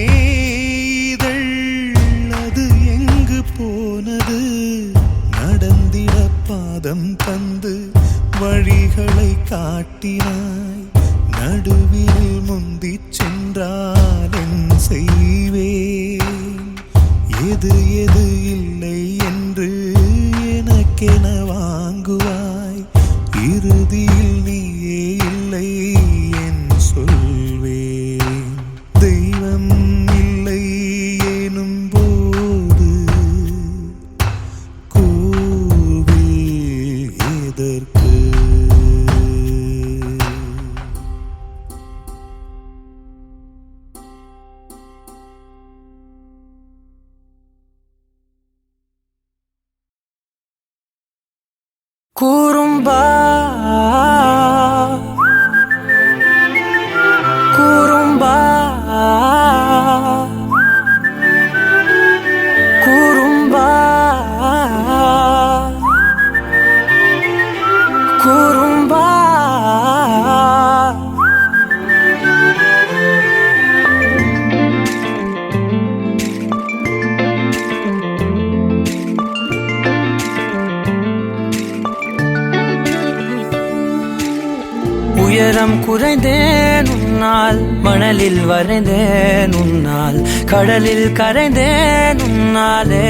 Speaker 3: இதழ் அது எங்கு போனது நடந்திட பாதம் தந்து வழிகளை காட்டினாய் நடுவில் முந்திச் சென்றால் என் செய்வேன் எது எது இல்லை என்று எனக்கென வாங்குவாய் இறுதியில் நீயே இல்லை என் சொல்வேன் தெய்வம் இல்லை எனும் போது கோவில் எதற்கு
Speaker 10: குறும்பா குறும்பா குறும்பா குறும்பா உயரம் குறைந்தேன் உன்னால் மணலில் வரைந்தேன் உன்னால் கடலில் கரைந்தேன் உன்னாலே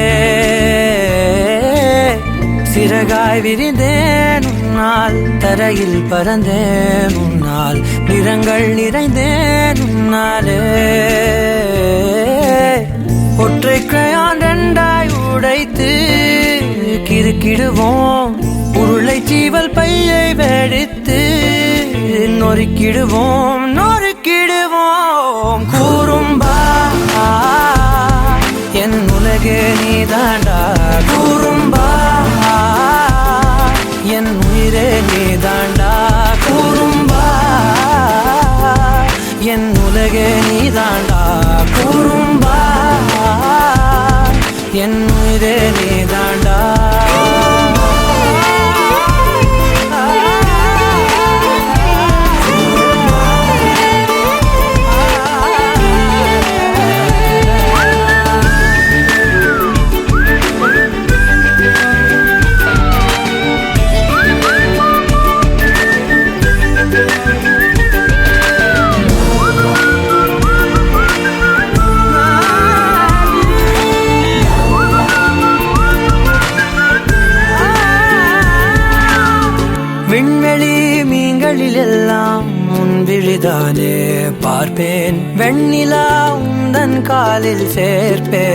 Speaker 10: சிறகாய் விரிந்தேன் உன்னால் தரையில் பறந்தேன் உன்னால் நிறங்கள் நிறைந்தேன் உன்னாலே ஒற்றை கிரையான் ரெண்டாய் உடைத்து கிறுக்கிடுவோம் உருளை சீவல் பையை வெடித்து நொறுக்கிடுவோம் நொறுக்கிடுவோம் குறும்பா என் உலகே நீதாண்டா குறும்பா என் விண்வெளி மீன்களில் எல்லாம் முன்விழிதானே பார்ப்பேன். வெண்ணிலா உந்தன் காலில் சேர்ப்பேன்.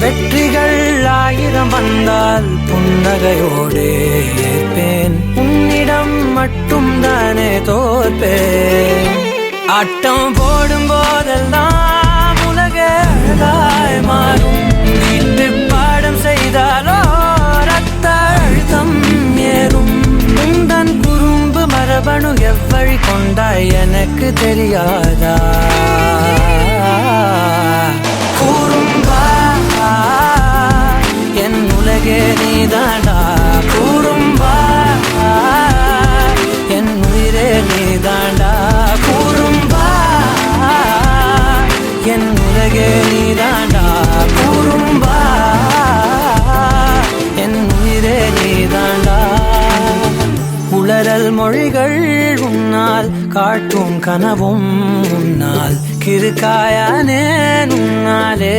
Speaker 10: வெற்றிகள் 1000 வந்தால் புன்னகையோடு ஏற்பேன். உன்னிடம் மட்டும் தானே தோற்பேன். ஆட்டம் போடும் போதெல்லாம் உலக அழகாய் மாறும். வீட்டு பாடம் செய்தாலோ ரத்த அழுத்தம் ஏறும். உந்தன் குறும்பு மரபணு எவ்வழி கொண்டாய் எனக்கு தெரியாதா? கூறும்பா என் உலகே நீதாண்டா. கூறும்பா என் உயிரே நீதாண்டா. கூறும்பா என் உலகே நீதாண்டா. கூறும்பா என் உயிரே நீதாண்டா. உளறல் மொழிகள் உன்னால் காட்டும் கனவும் உன்னால் கிறுக்காயானே உன்னாலே.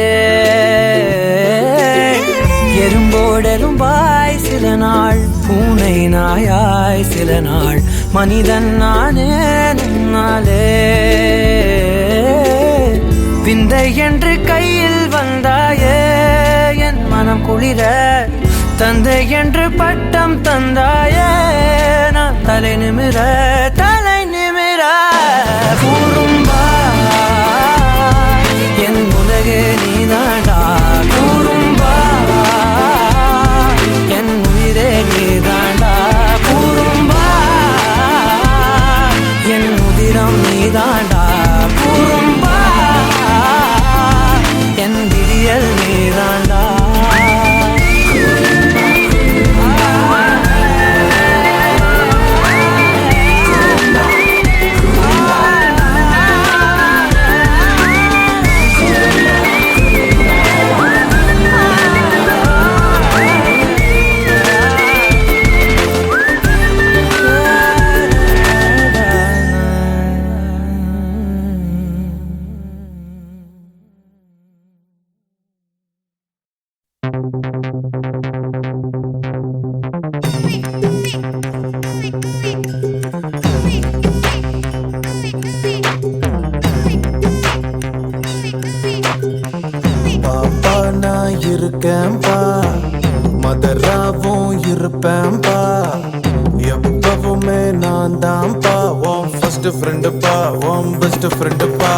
Speaker 10: எறும்போடெரும்பாய் சில நாள், பூனை நாயாய் சில நாள், மனிதன் நானே உன்னாலே. விந்தை என்று கையில் வந்தாயே என் மனம் குளிர. தந்தை என்று பட்டம் தந்தாயே நான் தலை நிமிர தலை நிமிர. கூறும்பா என் உலகே நீதாண்டா. கூறும்பா என் உயிரே நீதாண்டா. கூறும்பா என் உதிரம் நீதாண்டா. கூறும்பா என் விடியல் நீதாண்டா.
Speaker 2: பாப்பா நான் இருக்கேன்பா, மதராவும் இருப்பேன்பா. எப்பவுமே நான் தான்ப்பா உன் ஃபர்ஸ்ட் ஃப்ரெண்டுப்பா, உன் பெஸ்ட் ஃப்ரெண்டுப்பா.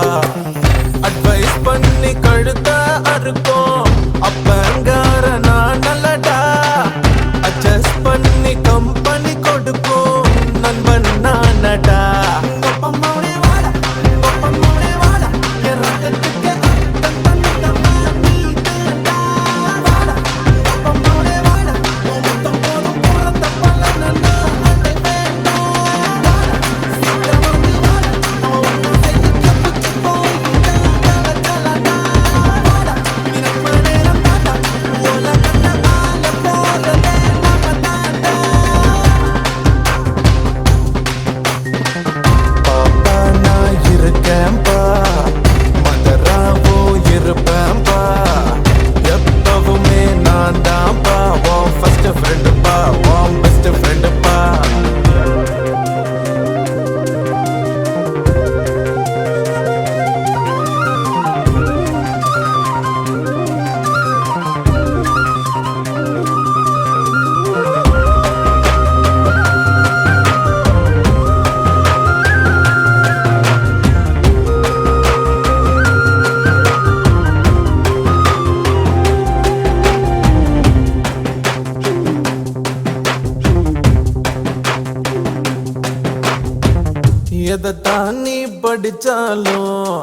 Speaker 2: அட்வைஸ் பண்ணி கழுத்த அறுக்கும் அப்பங்கார நான் நல்லடா. அட்ஜஸ்ட் பண்ணி கம்பெனி கொடுக்கும் நண்பன் நானடா. எதைத்தான் நீ படிச்சாலும்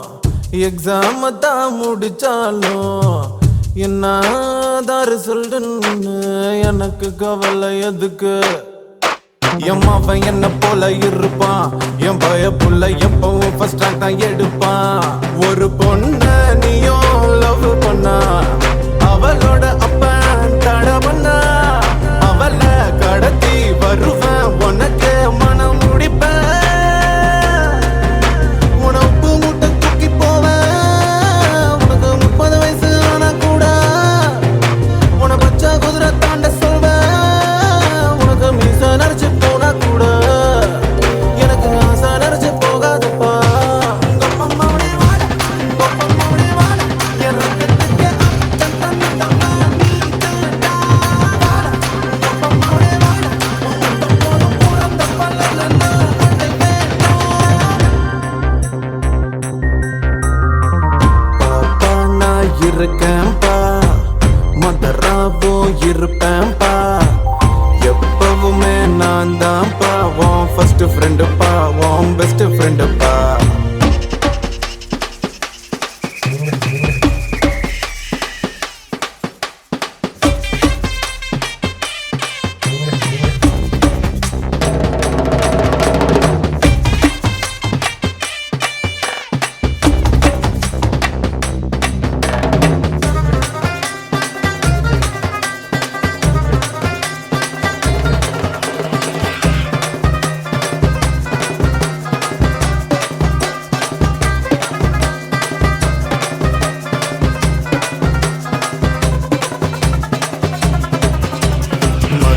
Speaker 2: எக்ஸாம் தான் முடிச்சாலும் என்னதாரு சொல்லுன்னு எனக்கு கவலை எதுக்கு? என் மாவன் என்ன போல இருப்பான், என் பய புள்ள எப்பவும் ஃபர்ஸ்ட் ரேங்க் தான் எடுப்பான். ஒரு பொண்ண நீயும் லவ் பண்ணா, அவளோட அப்பன் தட பண்ணா, அவளை கடத்தி வருவேன் உனக்கு மனம் முடிப்பேன். உனக்கு முட்டை தூக்கி போவேன், உனக்கு 30 வயசு ஆனா கூட உன பச்சை குதிரை தாண்ட சொல்வேன். உனக்கு மீச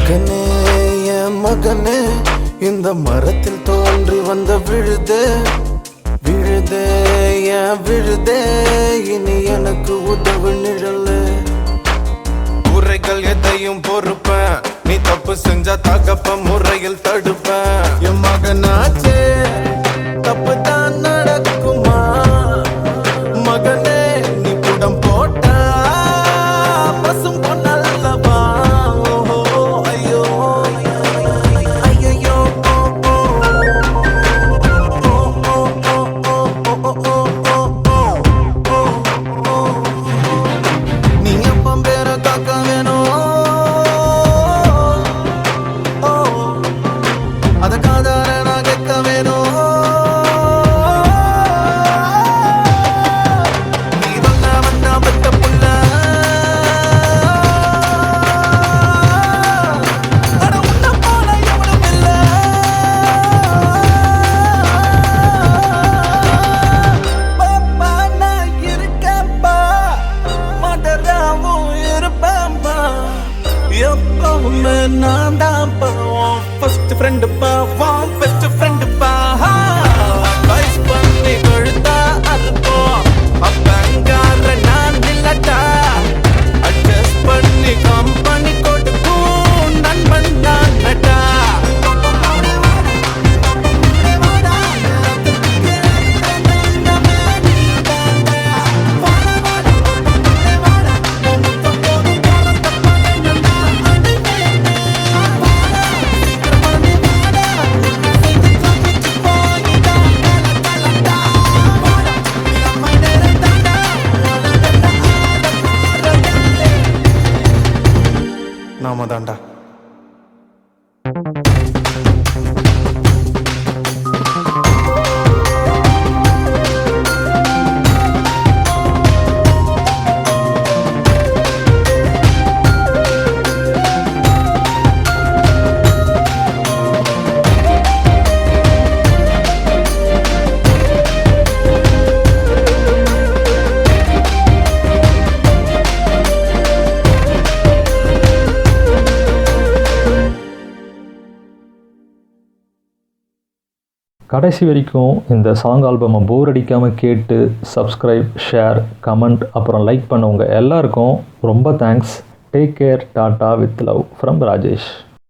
Speaker 2: மகனே என் மகனே இந்த மரத்தில் தோன்றி வந்த விழுதே விழுதே என் விழுதே இனி எனக்கு உதவு நிழலே உரைகள் எதையும் பொறுப்பேன் நீ தப்பு செஞ்சா தகப்ப முறையில் தடுப்பேன் என் மகனாச்சே தப்பு தான் நடக்குமா மகனே நீ புடம் போட்டா பசும் பொன்னல்லவா ஓஹோ ஐயோ ஐயோ நீ அப்பம் பேர காக்க வேணும் அத காதார நான் கேட்க வேணும் நீ வந்தா பட்ட புள்ள அட உன்ன போல எவனும் இல்ல பாப்பா நான் இருக்கேன்பா மடராவும் இருப்பேன்பா எப்பவுமே நான் தான்ப்பா ஃபர்ஸ்ட் ஃப்ரெண்டுப்பா வான் பெஸ்ட் ஃப்ரெண்டுப்பா அட்வைஸ் பண்ணி கழுத்தா அறுப்போம் அப்பங்கார நான் இல்லட்டா அட்ஜஸ்ட் பண்ணி கம்பெனி கொடுக்கும் நண்பன் நான் நட்டா நாம தாண்டா
Speaker 1: கடைசி வரைக்கும் இந்த சாங் ஆல்பமை போர் அடிக்காமல் கேட்டு சப்ஸ்கிரைப் ஷேர் கமெண்ட் அப்புறம் லைக் பண்ணவங்க எல்லாருக்கும் ரொம்ப thanks. Take care. Tata with love from Rajesh.